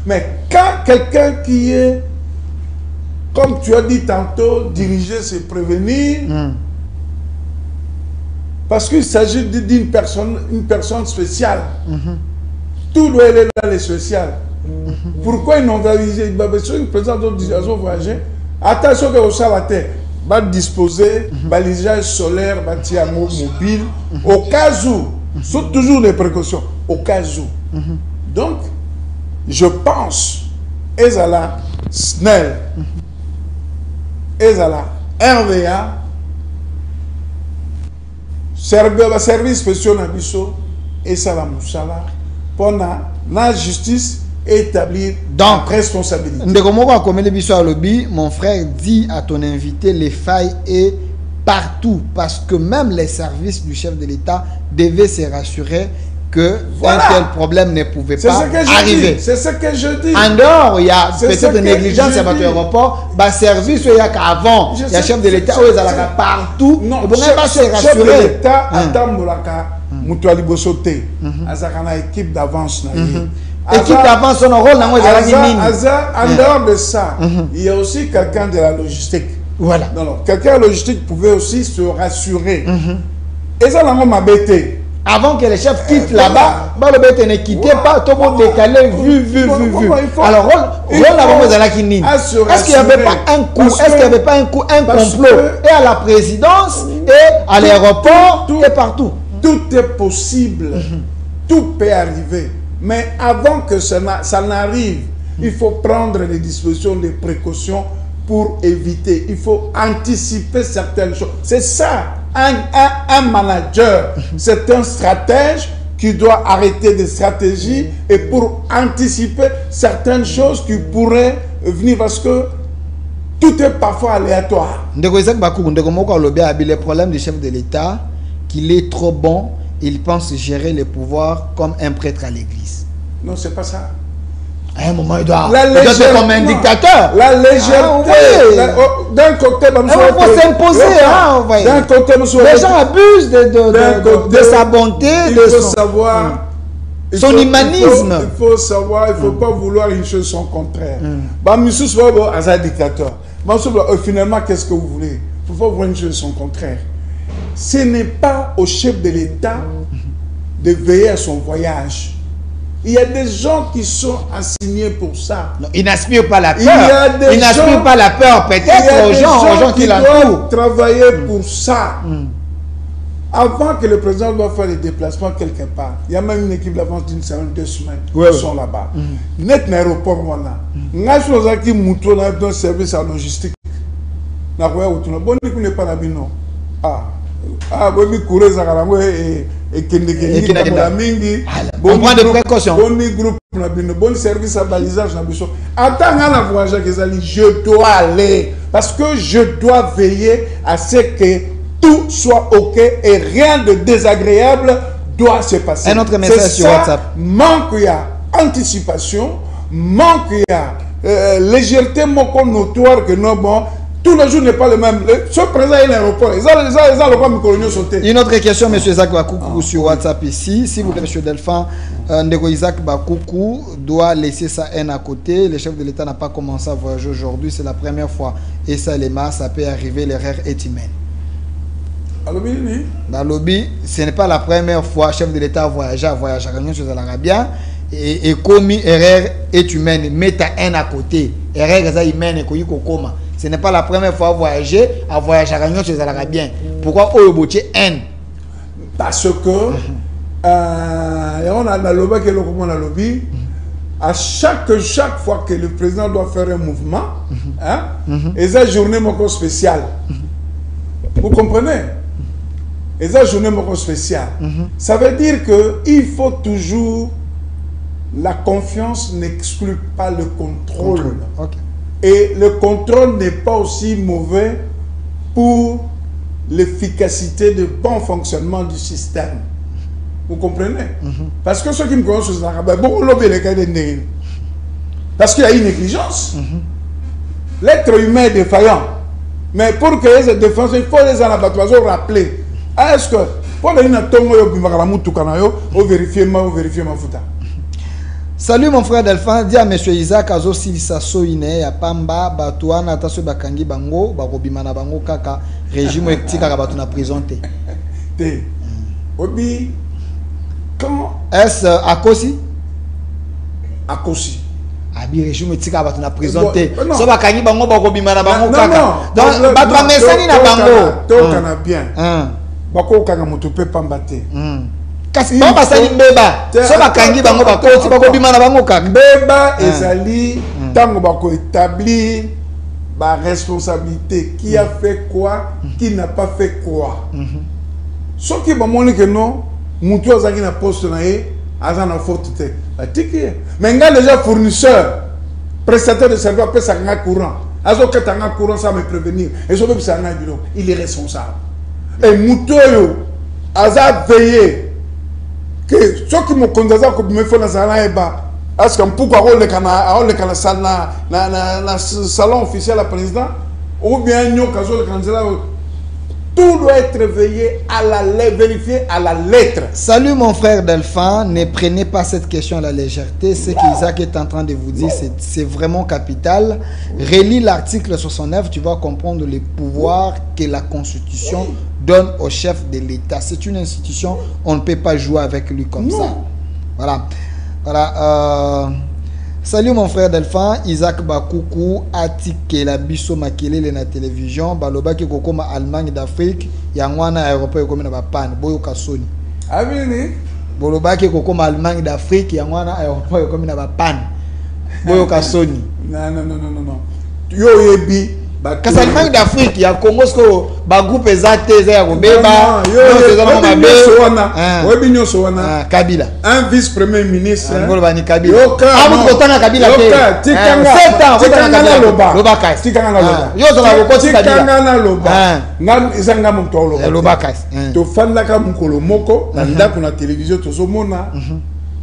Mais quand quelqu'un qui est, comme tu as dit tantôt, diriger, c'est prévenir, parce qu'il s'agit d'une personne spéciale. Tout doit aller dans les spéciales. Pourquoi ils n'ont pas visé? Une présence d'autres voyager. Attention que au Salaté va disposer balisage solaire, bâtiment mobile, au cas où, sont toujours des précautions, au cas où. Donc, je pense, Ezala, SNEL, Ezala, RVA, service spécial Nabiso, et Salam Moussala, pour la justice établir donc responsabilité. Mon frère dit à ton invité les failles est partout parce que même les services du chef de l'État devaient se rassurer que un tel problème ne pouvait pas arriver. C'est ce que je dis. En dehors, il y a peut-être une négligence à votre aéroport. Le service, il y a qu'avant, il y a chef de l'État, il y a partout. Non, il ne pas se rassurer. Chef de l'État, attends, Moutouali Bosoté, Azakana équipe d'avance. Équipe d'avance, son rôle, en dehors de ça, il y a aussi quelqu'un de la logistique. Voilà. Quelqu'un de la logistique pouvait aussi se rassurer. Et ça, m'a bêté. Avant que les chefs quittent là-bas, le bête ne quittait pas, tout le monde décalé, vu. Alors, est-ce qu'il n'y avait pas un coup, est-ce qu'il n'y avait pas un coup, un complot, et à la présidence, et à l'aéroport, et partout? Tout est possible, tout peut arriver. Mais avant que ça n'arrive, il faut prendre des dispositions, des précautions pour éviter. Il faut anticiper certaines choses. C'est ça. Un manager, c'est un stratège qui doit arrêter des stratégies et pour anticiper certaines choses qui pourraient venir parce que tout est parfois aléatoire. Le problème du chef de l'État, qu'il est trop bon, il pense gérer le pouvoir comme un prêtre à l'église. Non, c'est pas ça. À un moment, il doit être comme un dictateur. La légèreté. D'un côté, il faut s'imposer. D'un côté, les gens abusent de sa bonté, de son humanisme. Il faut savoir, il ne faut pas vouloir une chose son contraire. Monsieur Svobo, c'est un dictateur. Finalement, qu'est-ce que vous voulez? Il ne faut pas vouloir une chose son contraire. Ce n'est pas au chef de l'État de veiller à son voyage. Il y a des gens qui sont assignés pour ça. Non, ils n'aspirent pas la peur. Ils n'aspirent pas la peur peut-être aux gens qui doivent travailler pour ça. Avant que le président doit faire des déplacements quelque part, il y a même une équipe d'avance d'une semaine, 2 semaines qui sont là-bas. Net l'aéroport, voilà. Nous avons qui mouton dans service à logistique. Nous avons n'est pas là-bas. Ah, bon, nous courons et on prend des précautions. Bon service à balisage. Attends, je dois aller parce que je dois veiller à ce que tout soit OK et rien de désagréable doit se passer. Un autre message sur WhatsApp. Manque il y a anticipation, manque il y a légèreté notoire que non bon. Tout le jour n'est pas le même. Ce présent est l'aéroport. Une autre question, M. Isaac Bakoukou, sur WhatsApp ici. S'il vous plaît, M. Delphin, Ndeko Isaac Bakoukou doit laisser sa haine à côté. Le chef de l'État n'a pas commencé à voyager aujourd'hui. C'est la première fois. Et ça, ça peut arriver. L'erreur est humaine. Dans le lobby, ce n'est pas la première fois que le chef de l'État a voyagé à l'Union sur l'Arabien. et comme erreur est humaine, mets ta haine à côté. Erreur est humaine, ce n'est pas la première fois à voyager à Gagnon, c'est bien. Pourquoi Oyoboche haine? Parce que on a le lobby que le lobby. À chaque fois que le président doit faire un mouvement, et ça journée spéciale. Vous comprenez? Et ça journée spéciale. Ça veut dire qu'il faut toujours... La confiance n'exclut pas le contrôle. Okay. Et le contrôle n'est pas aussi mauvais pour l'efficacité de bon fonctionnement du système. Vous comprenez? Parce que ceux qui me connaissent, beaucoup lobby les cas de négligence. Parce qu'il y a une négligence. L'être humain est défaillant. Mais pour que les défenses, il faut les abattoirs rappeler. Est-ce que pour les vérifier ma fouta? Salut mon frère Delphin, dis à monsieur Isaac Azo Silisa Soine ya Pamba Batouana Tasso Bakangi Bango Bakobimana Bango Kaka régime etika Kabatu na prison te. Obi quand est-ce Akosi? Akosi. Abi régime etika Kabatu na prison te. So Bakangi Bango Bakobimana Bango Kaka. Donc Batwa mesani na Bango. To kana bien. Bako kanga mutu pe pambate. Kasi ba basali mbeba so bakangi bango bakoti bakobima na bango kaka mbeba ezali tango bako établir ba responsabilité qui a fait quoi, qui n'a pas fait quoi. Ce qui ba moni que non mutu azaki na poste na ye azana faute te atiki mais nga déjà fournisseur prestataire de service peut ça nga courant azo katanga courant ça me prévenir et je veux ça nga bino il est responsable et mutu yo aza veiller que ceux qui me condamnent comme me font dans la eba est-ce qu'on peut avoir le salon officiel à président ou bien nous quand le candidat tout doit être veillé à la vérifié à la lettre. Salut mon frère Delphin, ne prenez pas cette question à la légèreté. Ce qu'Isaac est en train de vous dire, c'est vraiment capital. Relis l'article 69, tu vas comprendre les pouvoirs que la Constitution donne au chef de l'État. C'est une institution, on ne peut pas jouer avec lui comme ça. Voilà. Voilà. Salut mon frère Delphin, Isaac Bakoukou, Atike la biso makelele na télévision, baloba ki kokoma Allemagne d'Afrique, yangwana aéroport comme na pan, boyo kasoni. Amini. Baloba ki kokoma Allemagne d'Afrique, yangwana aéroport comme na pan, boyo kasoni. Non. Yo yebi. Kasi Allemagne d'Afrique, il y a Congo, ba groupe ezate ya kobeba, Kabila. Un vice-premier ministre. Kabila. Kabila. 7 ans,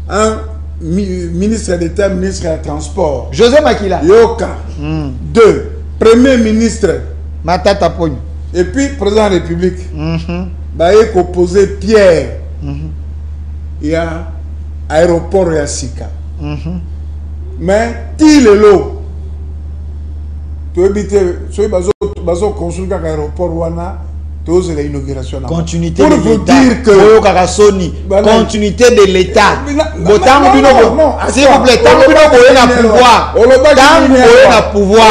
un ministre d'État, ministre des Transports. José Makila. Yoka. 2. Premier ministre Matata Pogno. Et puis président de la République. Baye opposé Pierre. Il y a aéroport et Sika. Mais qui le lot? Tu habites sur bazo construit aéroport wana. Continuité pour de vous l'État. Dire que continuité de l'État. S'il vous plaît, tant que pouvoir.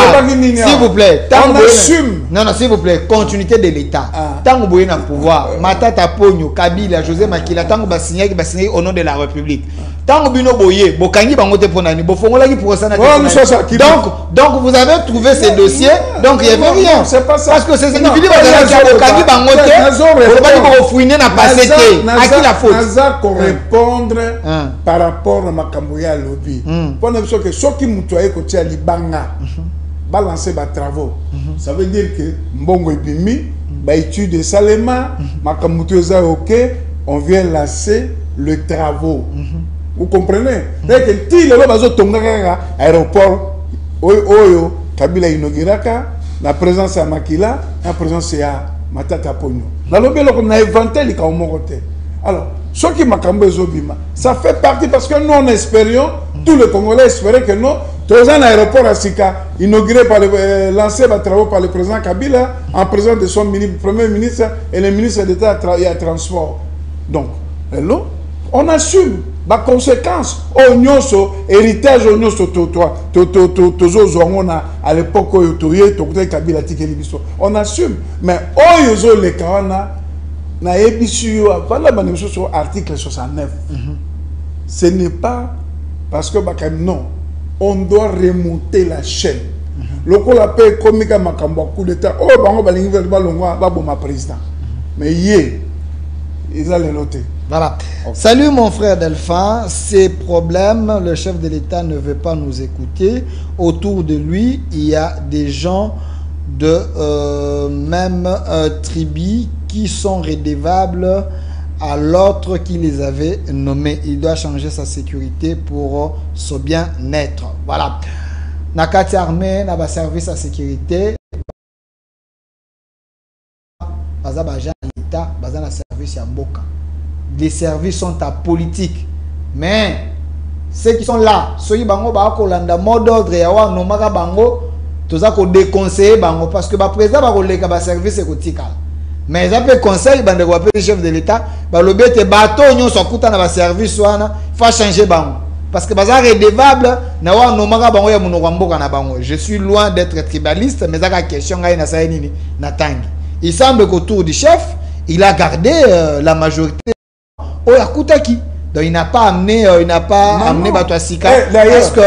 S'il vous plaît, on assume. Non, s'il vous plaît, continuité de l'État. Tant que vous pouvoir. Matata Pogno, Kabila, José Makila, tant que vous signez au nom de la République. Tant que vous boyez, bokangi bangote ponani, bofongola qui pour ça. Donc vous avez trouvé ces dossiers, donc il n'y avait rien. C'est pas ça. Parce que ces individus bokangi bangote, vous fouiner na passé à qui la faute? Naza qu'on répondre par rapport à Makamboya lobby. Pour ne pas que ceux qui m'outoient côté à Libanga, balancer des travaux. Ça veut dire que Mbongo et Bimi, étude Salema, Makamboya ok, on vient lancer le travaux. Vous comprenez? C'est que si le bazo tonga aéroport oyo Kabila inauguraka la présence à Makila, la présence à Matata Pogno. La lobby on a inventé les kaomokote. Alors, ce qui m'a bima, ça fait partie parce que nous on espérions, tous les Congolais espéraient que nous, tous un aéroport à Sika, inauguré par lancé par travaux par le président Kabila, en présence de son premier ministre et le ministre d'État à transport. Donc, hello, on assume. ba conséquence au nyonso héritage au nyonso à l'époque où Tourié Tokuta Kabila tikeli biso on assume mais oyozo le kawana na ebisu voilà banebiso sur article 69 ce n'est pas parce que bakam non on doit remonter la chaîne loko la paix comme ka makambo coup d'état oh bango balingi balongwa baboma président mais yé ils allaient noter. Voilà. Okay. Salut mon frère Delphin. Ces problèmes, le chef de l'État ne veut pas nous écouter. Autour de lui, il y a des gens de même tribu qui sont redevables à l'autre qui les avait nommés. Il doit changer sa sécurité pour son bien-être. Voilà. Nakati armée, n'a pas service à sécurité. L'État, la service à Mboka. Les services sont à politique. Mais ceux qui sont là, ceux qui bango ba ko landa mot d'ordre ya wa no maka bango toza ko déconseiller bango parce que ba président ba ko leka ba service ekotika. Mais ça peut conseil bande ko appeler chef de l'État ba lobete bato nyo so kuta na ba service wana fa changer bango parce que baza redevable na wa no maka bango ya munoko mboka na bango. Je suis loin d'être tribaliste mais ça ka question ngai na sa nini na tangi. Il semble qu'autour du chef, il a gardé la majorité. Oh, Akutaki. Donc il n'a pas amené, Bato Sika. Est-ce que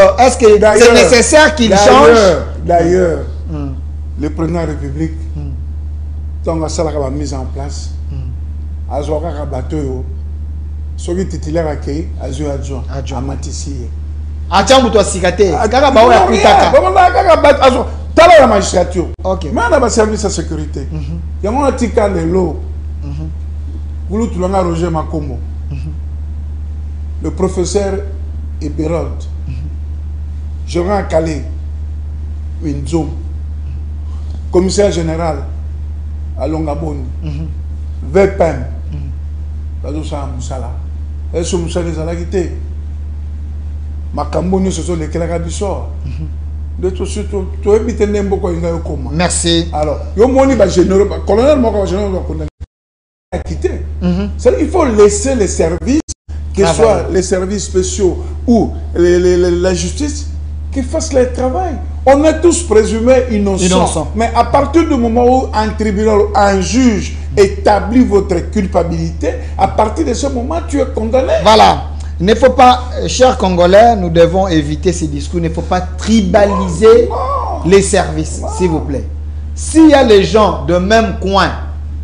c'est nécessaire qu'il change? D'ailleurs, le président de la République, dans la mise en place, à Zoaka Bato, celui titulaire accueilli, à Zoé adjoint, à Matissi. À Tchambuto Sikate. Kakabaou Akutaka. Tala la magistrature. Okay. Mais on a un service de sécurité. Il y a un petit cas de l'eau. Tu l'as Roger Makomo. Le professeur Eberod. Gérard Calais. Winzoum. Commissaire général à Longaboni. VPM. Badosa Moussala. Est-ce que Moussala les a quittés? Makamboni, ce sont les Kelagabissor. Merci. Alors, colonel a quitté. Il faut laisser les services, que ce soit les services spéciaux ou la justice, qui fassent leur travail. On est tous présumés innocents. Mais à partir du moment où un tribunal, un juge établit votre culpabilité, à partir de ce moment, tu es condamné. Voilà. Il ne faut pas, chers Congolais, nous devons éviter ces discours. Il ne faut pas tribaliser les services, s'il vous plaît. S'il y a les gens de même coin,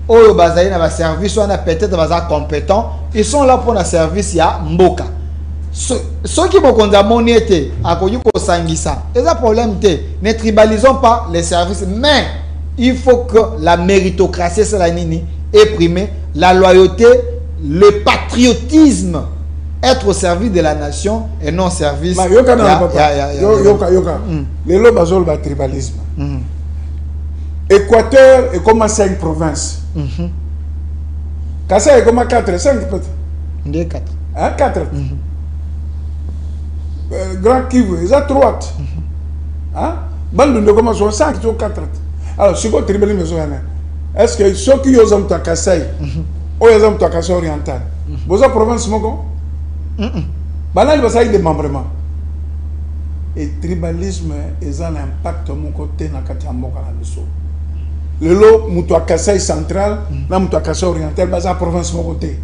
au Bazaï n'a pas service, on a peut-être compétents, ils sont là pour un service, il y a Mboka. Ceux qui vont condamner été à Koyuko Sangisa, c'est un problème. Ne tribalisons pas les services, mais il faut que la méritocratie, c'est la nini, est primée, la loyauté, le patriotisme. Être au service de la nation et non au service de le tribalisme. Équateur est comme 5 provinces. Kassa est comme 4, 5 peut-être. 4. Hein, 4. Grand Kivu, ils ont 3. Hein? Bandunde comme 5, 4. Alors, si vous tribalisme, est-ce que ceux qui ont un Kassai, ou ils ont un Kassai oriental, vous avez province Mogo? Banal va ça démembrement. Et tribalisme est un impact mon côté na Katiamboka na biso. Le lot Moutoua Kassai central, na Moutoua Kassai oriental, baza province mon côté.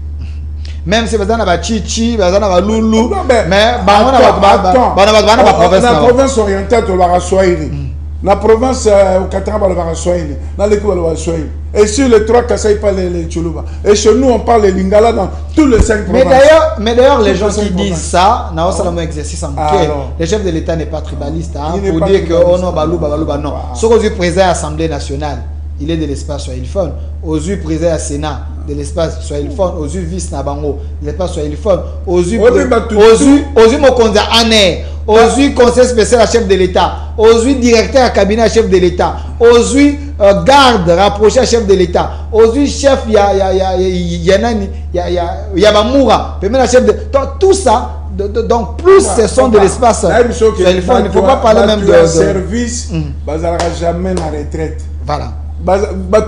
Même si bazana ba Chichi, bazana ba Loulou, mais la province orientale to la Swahili. La province au Katanga le Swahili, dans l'école le Swahili. Et sur les 3 Kassai parlent les Tchoulouba. Et chez nous on parle les Lingala dans tous les 5 provinces. Mais d'ailleurs les gens qui disent ça, n'a pas un exercice en bouquet. Le chef de l'État n'est pas tribaliste pour dire que oh non balouba non. Ce que du président de l'Assemblée nationale, il est de l'espace Swahiliphone. Aux yeux président du Sénat, de l'espace Swahiliphone. Aux yeux vice Nabango, de l'espace Swahiliphone. Aux yeux Mokonza Ané. Aux yeux conseil spécial à chef de l'État. Aux yeux directeur à cabinet à chef de l'État. Aux yeux garde rapproché à chef de l'État. Aux yeux chef Yabamoura. Chef de tout ça. Donc plus ce sont de l'espace. Il ne faut pas parler même de service. Bazara jamais la retraite. Voilà.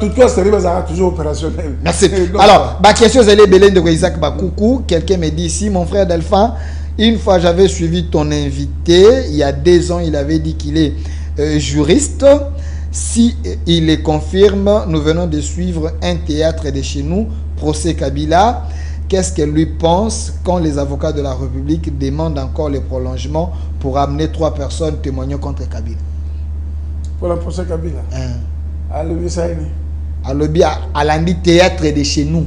tout toi, c'est toujours opérationnel. Merci. Alors, ma question c'est Bélène de Isaac Bakoukou. Quelqu'un me dit ici, mon frère Delphin, une fois j'avais suivi ton invité, il y a 2 ans, il avait dit qu'il est juriste. Si il le confirme, nous venons de suivre un théâtre de chez nous, procès Kabila. Qu'est-ce qu'elle lui pense quand les avocats de la République demandent encore le prolongement pour amener 3 personnes témoignant contre Kabila? Pour le procès Kabila. Alobi Saini. Alobi à l'andi théâtre de chez nous.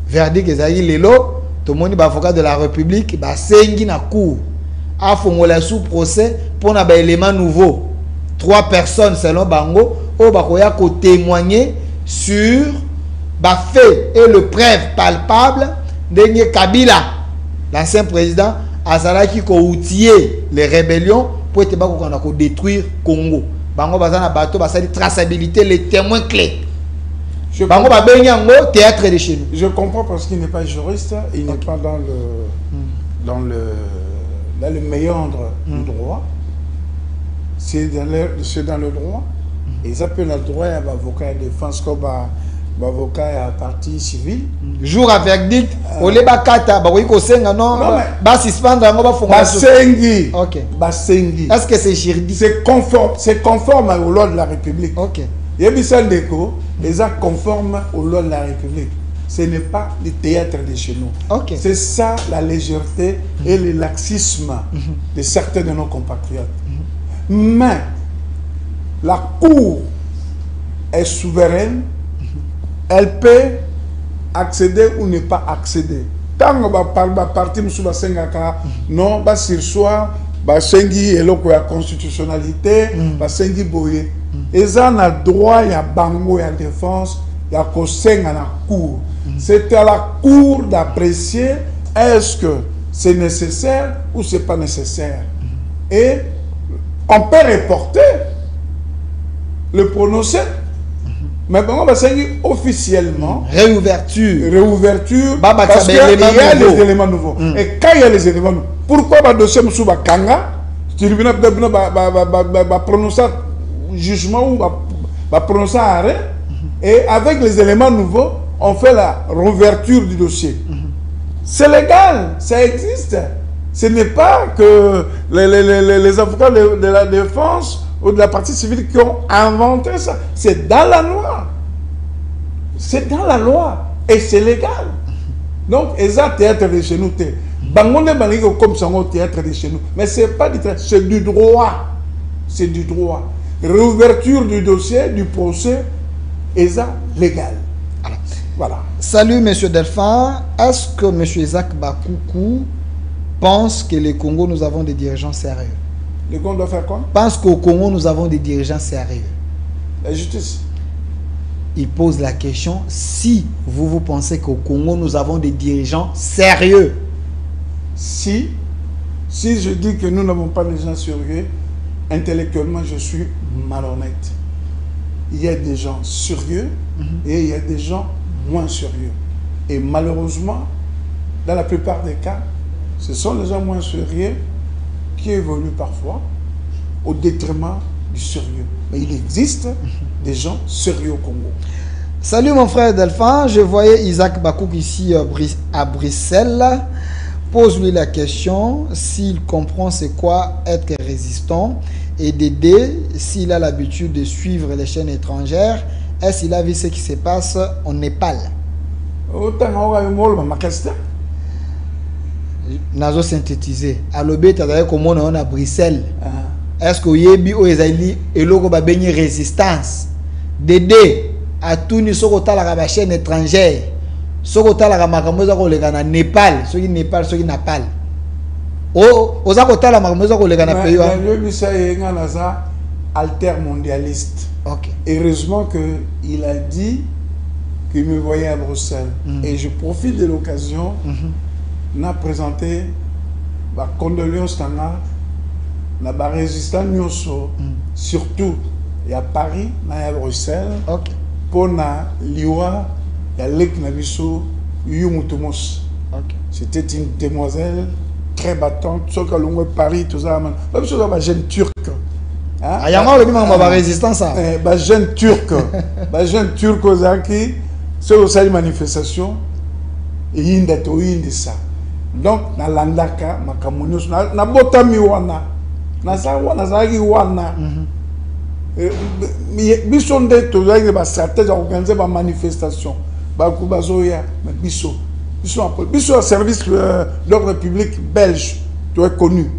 Verdict ezali lelo, tout le monde avocat de la République, ba sengi na cour. A fongola sous procès pour na ba élément nouveau. 3 personnes selon Bango au bakoya ko témoigner sur ba fait et le preuve palpable de Kabila, l'ancien président, azalaki ko outiller les rébellions pour être bako ko détruire Congo. Bango bazana bateau basali traçabilité les témoins clés. Bango ba benyango théâtre de chez nous. Je comprends parce qu'il n'est pas juriste, il n'est pas dans le méandre du droit. C'est dans le droit. Et ça peut le droit à l'avocat de défense comme avocat à partie civile. Jour à verdict, au lebakata, ba oui ko senga non, ba suspendre ngo ba fonga. Basengi. OK. Basengi. Est-ce que c'est juridique? C'est conforme aux lois de la République. OK. Yebisa Ndeko, les actes conformes aux lois de la République. Ce n'est pas le théâtre de chez nous. OK. C'est ça la légèreté et le laxisme de certains de nos compatriotes. Mais la Cour est souveraine. Elle peut accéder ou ne pas accéder. Tant que va partir non, va sursoir, va sengi eloko ya constitutionnalité, va sengi boye. Et ça a droit ya bango ya défense, ya kosenga na cour. C'est à la cour d'apprécier est-ce que c'est nécessaire ou c'est pas nécessaire. Et on peut reporter le prononcé. Mais on va officiellement réouverture parce qu'il y a les éléments nouveaux. Et quand il y a les éléments nouveaux, pourquoi le dossier Moussouba Kanga, tu vas prononcer jugement ou va prononcer arrêt, et avec les éléments nouveaux, on fait la réouverture du dossier. C'est légal, ça existe. Ce n'est pas que les avocats de la défense ou de la partie civile qui ont inventé ça. C'est dans la loi. C'est dans la loi. Et c'est légal. Donc, ils ont théâtre de chez nous. Bangonde Baligo comme ça, théâtre de chez nous. Mais ce n'est pas du théâtre, c'est du droit. C'est du droit. Réouverture du dossier, du procès, ils ont légal. Voilà. Salut, monsieur Delphin. Est-ce que monsieur Isaac Bakoukou pense que le Congo, nous avons des dirigeants sérieux? Le Congo doit faire quoi? Pense qu'au Congo, nous avons des dirigeants sérieux. La justice. Il pose la question, si vous pensez qu'au Congo, nous avons des dirigeants sérieux. Si je dis que nous n'avons pas des gens sérieux, intellectuellement, je suis malhonnête. Il y a des gens sérieux et il y a des gens moins sérieux. Et malheureusement, dans la plupart des cas, ce sont les gens moins sérieux qui évoluent parfois au détriment du sérieux. Mais il existe des gens sérieux au Congo. Salut mon frère Delphin, je voyais Isaac Bakouk ici à Bruxelles. Pose-lui la question s'il comprend c'est quoi être résistant et d'aider, s'il a l'habitude de suivre les chaînes étrangères. Est-ce qu'il a vu ce qui se passe au Népal? Nazo synthétiser. Alobé tazale comme on a Bruxelles. Est-ce que yebi o ezali eloko ba benye résistance d'aider à tout ni sokota la chaîne étrangère. Sokota la makambo za ko leka na Népal, soki Népal, soki Napal. O oza kota la makambo za ko leka na pays wa. Le bisa yenga naza altermondialiste. OK. Heureusement que il a dit qu'il me voyait à Bruxelles et je profite de l'occasion n'a présenté ma condoléance na ba résistant nyoso surtout à Paris na Bruxelles. OK. Pour na liwa ya lek na biso Yumutumos. OK. C'était une demoiselle très battante, sauf qu'à Paris tout ça, même chose dans ma jeune turque. Ah, yama le bima ma résistance ça. Ba jeune turc. Ba jeune turc ozaki, c'est aussi une manifestation et inda to indi ça. Donc na landaka makamunyo na botami wana. Na za wana zaki wana. Biso nde to zaki ba stratégie organiser ba manifestation. Ba kubazoya mais biso au service de l'ordre public belge, tu es connu.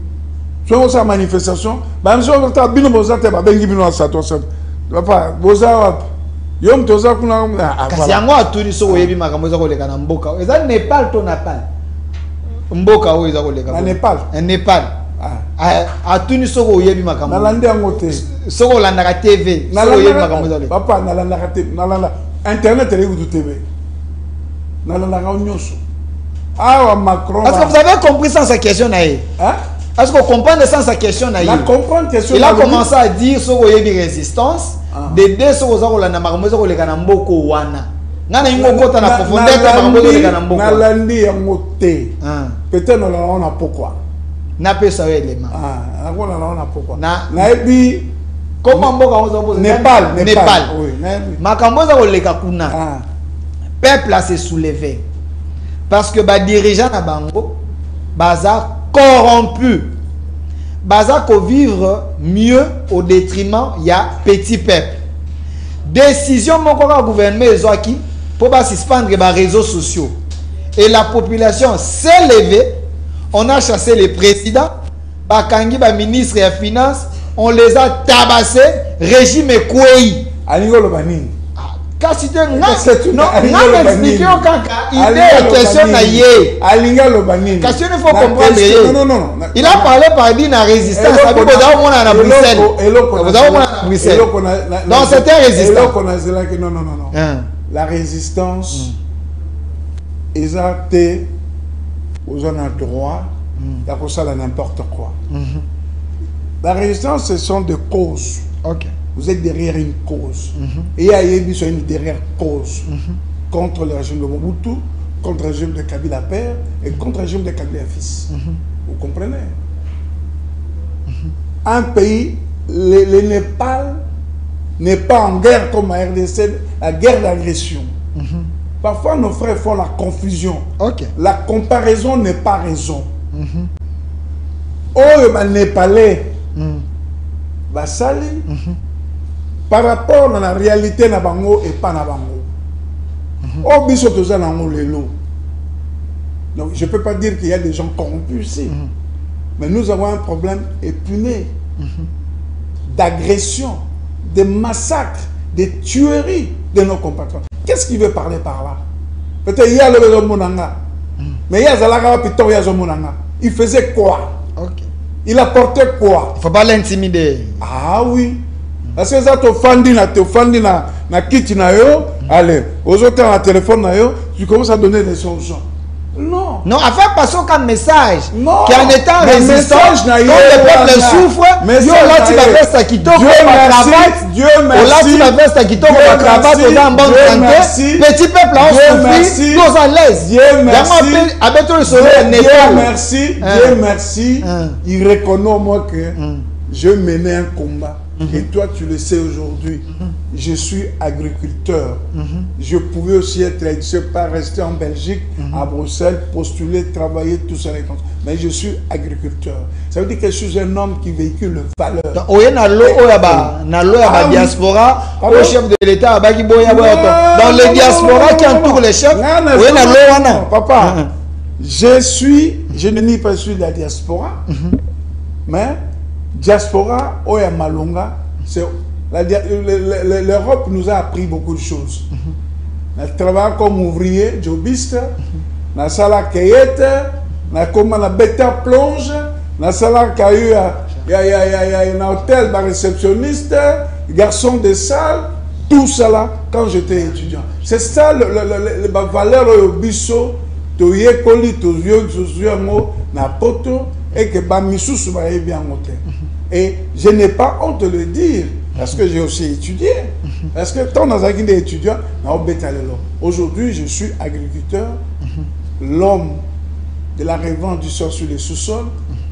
Tu as une manifestation, bah, je vais te dire, je vais te dire, je vais te dire, kasi yango atuni so oyebi makambo eza koleka na mboka eza Nepal to Napal mboka oyo eza koleka na Nepal Nepal atuni so oyebi makambo nalandi yango te so olandaka TV so oyebi makambo eza koleka papa nalandaka te nalanda internet ele kutu TV nalandaka nyonso awa Macron est-ce que vous avez compris sans sa question na ye hein est-ce que vous comprenez sans sa question na ye il a commencé à dire so oyebi résistance de deux so oza kolanda makambo eza koleka na mboko wana ngana yingo kota na profondeur ta makambo eza koleka na mboko nalandi yango te peut-être on a pourquoi na pesa yo élément on a pourquoi na ebi comment mboka oza poser Nepal oui makambo eza koleka kuna peuple a se soulevé parce que ba dirigeant na bango baza corrompu baza ko vivre mieux au détriment ya petit peuple décision moko ka gouvernement ezwaki pour ba suspendre ba réseaux sociaux et la population s'est levée on a chassé les présidents ba kangi ba ministre ya finance on les a tabassés régime Kwei alingolo banini kasi te non expliquer au kaka idée question na ye alinga lo banini question il faut comprendre non il a parlé par dit na résistance ça veut dire on a Bruxelles vous avez on Bruxelles donc c'était résistant non la résistance exacté aux gens à droit d'accord ça n'importe quoi la résistance ce sont des causes. OK. Vous êtes derrière une cause. Et il y a une derrière cause. Contre le régime de Mobutu, contre le régime de Kabila père et contre le régime de Kabila fils. Vous comprenez? Un pays, le Népal, n'est pas en guerre comme la RDC, la guerre d'agression. Parfois, nos frères font la confusion. OK. La comparaison n'est pas raison. Oh, les Népalais, Basali, par rapport à la réalité na bango et pas na bango. Oh, biso toza na lelo. Donc je peux pas dire qu'il y a des gens corrompus ici. Mais nous avons un problème épineux d'agression, de massacres, de tueries de nos compatriotes. Qu'est-ce qu'il veut parler par là? Peut-être il y a le monanga. Mais il y a Zalaka Pitor, il y a monanga. Il faisait quoi? OK. Il apportait quoi? Il ne faut pas l'intimider. Ah oui. Parce que ça, tu offendes na kiti na yo, allez, aux autres à téléphone na yo, tu commences à donner des solutions. Non. Non, à faire passer comme message. Non. Qu'en étant résistant, quand le peuple souffre, Dieu là tu vas faire ça qui tombe Dieu merci. Dieu merci. Là tu vas faire ça qui tombe au cravate, au en bonne santé. Petit peuple en souffrir, nous à l'aise. Dieu merci. Avec tout le soleil, Dieu merci. Dieu merci. Il reconnaît moi que je menais un combat. Et toi, tu le sais aujourd'hui, je suis agriculteur. Je pouvais aussi être, je ne sais pas, rester en Belgique, à Bruxelles, postuler, travailler, tout ça. Mais je suis agriculteur. Ça veut dire que je suis un homme qui véhicule le valeur. Dans la diaspora, au chef de l'État, dans les diasporas qui entourent les chefs, papa, je ne nie pas je suis de la diaspora, mais diaspora, Oya Malonga, l'Europe nous a appris beaucoup de choses. On travaille comme ouvrier, jobiste, on a sala cueillette, on a comme la bêta plonge, on a sala il y a un hôtel, un réceptionniste, garçon de salle, tout ça là, quand j'étais étudiant. C'est ça la valeur au bisso, toye koli, toyo, na poto, et que bamisou soubaye bien monté. Et je n'ai pas honte de le dire, parce que j'ai aussi étudié. Parce que tant dans un étudiant, aujourd'hui je suis agriculteur, l'homme de la revente du sort sur les sous-sols,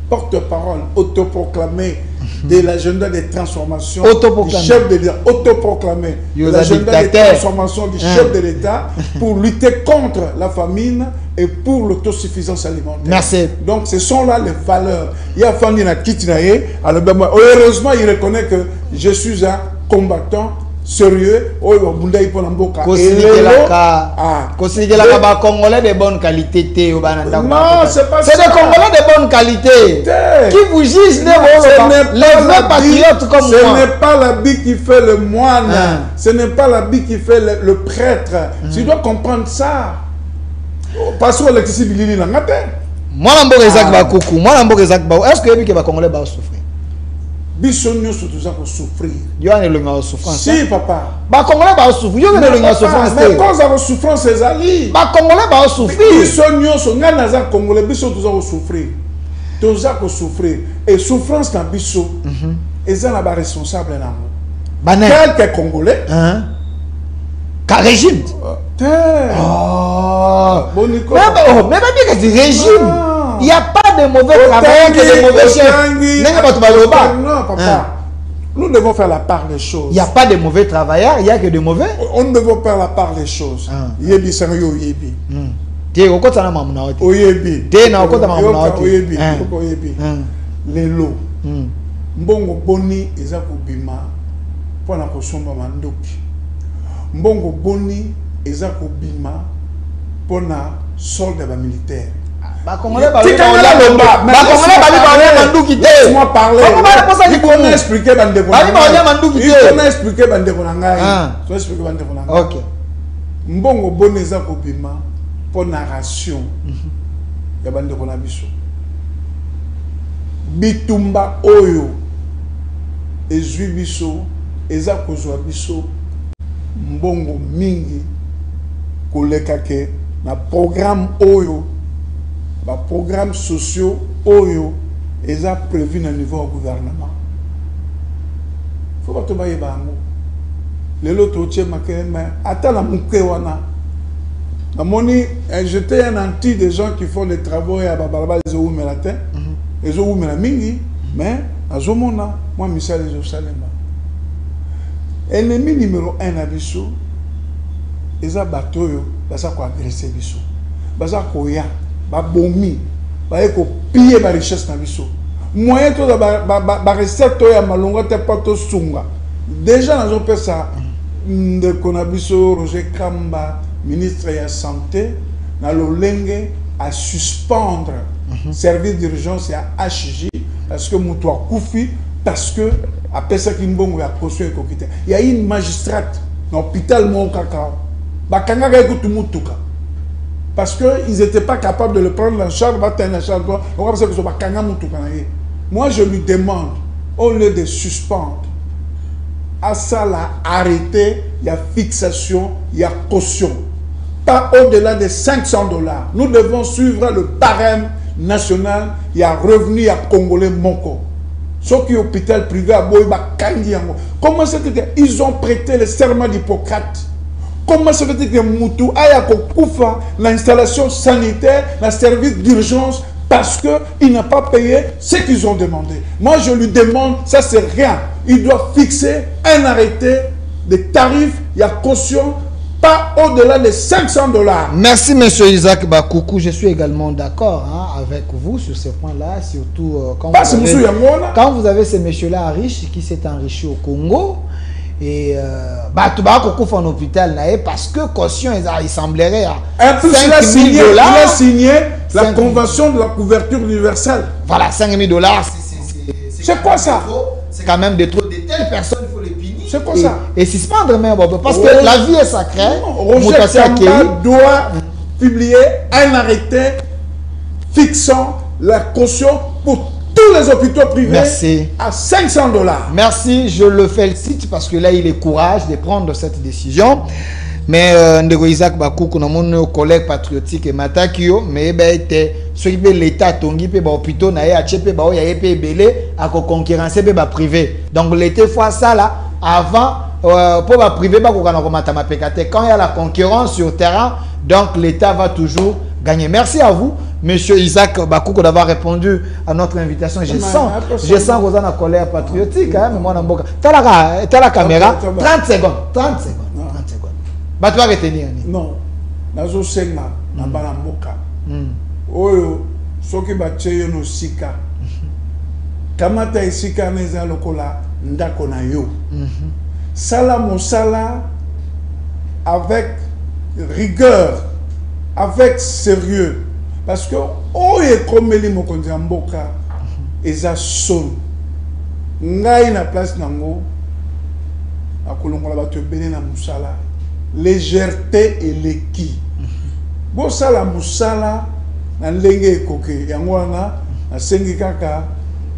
porte-parole autoproclamé de l'agenda des transformations du chef de l'État, autoproclamé, de l'agenda des transformations du chef de l'État pour lutter contre la famine et pour l'autosuffisance alimentaire. Merci. Donc ce sont là les valeurs. Il y a Fanny Nakitinaye, heureusement il reconnaît que je suis un combattant sérieux. Congolais de bonne qualité. Non, c'est pas ça. C'est des Congolais de bonne qualité qui vous jugent les vrais patriotes comme moi. Ce n'est pas l'habit qui fait le moine. Ce n'est pas l'habit qui fait le prêtre. Tu dois comprendre ça. Parce que l'électricité, moi, est-ce que les Congolais vont souffrir? Bisogno surtout pour souffrir. Si papa. Ba Congolais va souffrir. Mais quand ça va souffrir c'est ali. Ba Congolais va souffrir. Bisogno so ngana za Congolais biso tous va souffrir. Tous va souffrir et souffrance dans biso. Et ça la responsable là. Quelques Congolais. Quel régime? Mais bien que régime. Il n'y a pas de mauvais travail que de mauvais chefs. Non, papa. Nous devons faire la part des choses. Il n'y a pas de mauvais travailleurs, il n'y a que de mauvais. On devons faire la part des choses. Yebi sanyo yebi. Té okota na mamuna ote. Oyebi. Té na okota mamuna ote. Oyebi. Oyebi. Lelo. Mbongo boni eza kobima pona kosomba mandoki. Mbongo boni eza kobima pona solde ba militaire. Laisse-moi parler. Il connaît expliquer Ok. Mbongo boneza kobima pour narration. Ya bande kona biso. Bitumba oyo ezui biso eza kozwa biso mbongo mingi koleka ke na programme oyo. Les programmes sociaux oyo est prévu au niveau du gouvernement. Il faut pas te bailler bango. Les autres tiens mais attends la moukewana. Na moni j'étais un anti des gens qui font des travaux à Babalaba les ou melatin. Les ou melamingi mais à Zomona moi Michel Jérusalem. Ennemi numéro 1 à biso eza bato yo baza ko agresser biso. Baza ko ya ba bomi ba eko piller ba richesse na biso moyen to ba recette to ya malonga te pato sunga déjà nazo pesa de konabiso Roger Kamba ministre ya santé na lolenge à suspendre service d'urgence ya HJ parce que mutu akufi parce que après ça kimbongo ya caution ekokite il y a une magistrate dans l'hôpital mon kaka ba kanga ga ekutu mutuka. Parce qu'ils n'étaient pas capables de le prendre en charge, moi je lui demande, au lieu de suspendre, à ça là, arrêter, il y a fixation, il y a caution. Pas au-delà de $500. Nous devons suivre le barème national, il y a revenu, il y a Congolais Moko. Ceux qui sont hôpital privé à Boïba, comment c'est qu'ils ont prêté le serment d'Hippocrate? Comment ça veut dire que Moutou a koufa l'installation sanitaire, le service d'urgence parce qu'il n'a pas payé ce qu'ils ont demandé. Moi je lui demande, ça c'est rien. Il doit fixer un arrêté de tarifs, il y a caution, pas au-delà de $500. Merci monsieur Isaac Bakoukou, je suis également d'accord avec vous sur ce point-là, surtout quand vous avez ces messieurs-là riches qui s'est enrichi au Congo. Et tu vas en hôpital parce que caution il semblerait à $5 000. Il a signé la convention de la couverture universelle. Voilà, $5 000. C'est quoi ça? C'est quand même de trop de telles personnes, il faut les punir. C'est quoi ça? Et suspendre même parce que la vie est sacrée. Roger Kamba doit publier un arrêté fixant la caution pour tous les hôpitaux privés à $500. Merci, je le félicite parce que là il est courage de prendre cette décision. Mais Ndeko Isaac Bakoukou, mon collègue patriotique et Matakio, mais ceux qui l'État tongi pe ba hôpitaux na ya chepe ba ya pe belé à concurrencer pe ba privé. Donc l'été fois ça là avant pour ba privé ba ko kana ko matama pekate quand il y a la concurrence sur terrain, donc l'État va toujours gagner. Merci à vous. Monsieur Isaac Bakouko d'avoir répondu à notre invitation. Je sens que vous avez une colère patriotique. Mais moi, tu as la caméra. 30 secondes. 30 secondes. 30 secondes. Bah, tu vas retenir. Non. Nazo senga na bana mboka. Oyo soki bacheyo no sika. Kamata esika neza lokola ndako na yo. Sala mosala avec rigueur, avec sérieux. Parce que oyo ekomeli mokonzi ya mboka eza son. Ngai na place nango akolongola bato ebele na mosala. Légèreté et l'équi. Bon sala musala na ndenge ekoke yango wana na sengi kaka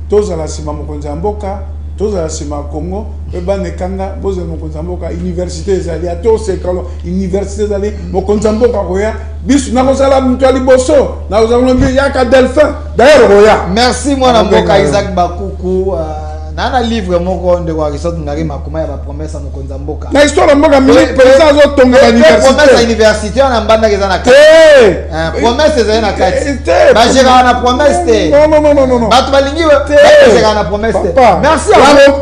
tozala sima mokonzi ya mboka tozala sima Congo pe bane kanga bozala mokonzi ya mboka université ezali ato sekalo université ezali mokonzi ya mboka koya biso na kozala mutu liboso na kozala mbi yaka Delphin d'ailleurs koya. Merci mwana mboka Isaac Bakoukou. Nana livre moko de kwa risot ngari makuma ya ba promesse mokonzi ya mboka. Na histoire mboka mini président zo tonga ba université. Promesse à université on ambanda keza na kati. Promesse ezali na kati. Ba jera na promesse te. Non. Ba tubalingi ba jera na promesse te. Merci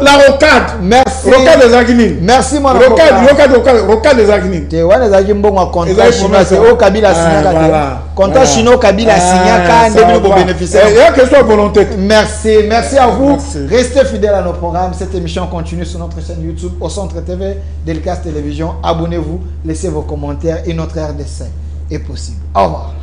la rocade. Merci. Rocade des Aguilines. Merci mon rocade des Aguilines. Te wana zaki mbongo contrat chinois c'est au Kabila signa. Contrat chinois Kabila signa ka ndebino bo bénéficiaire. Il y a question de volonté. Merci à vous. Restez fidèles à nos programmes. Cette émission continue sur notre chaîne YouTube au Centre TV Delcas Télévision. Abonnez-vous, laissez vos commentaires et notre RDC est possible. Au revoir.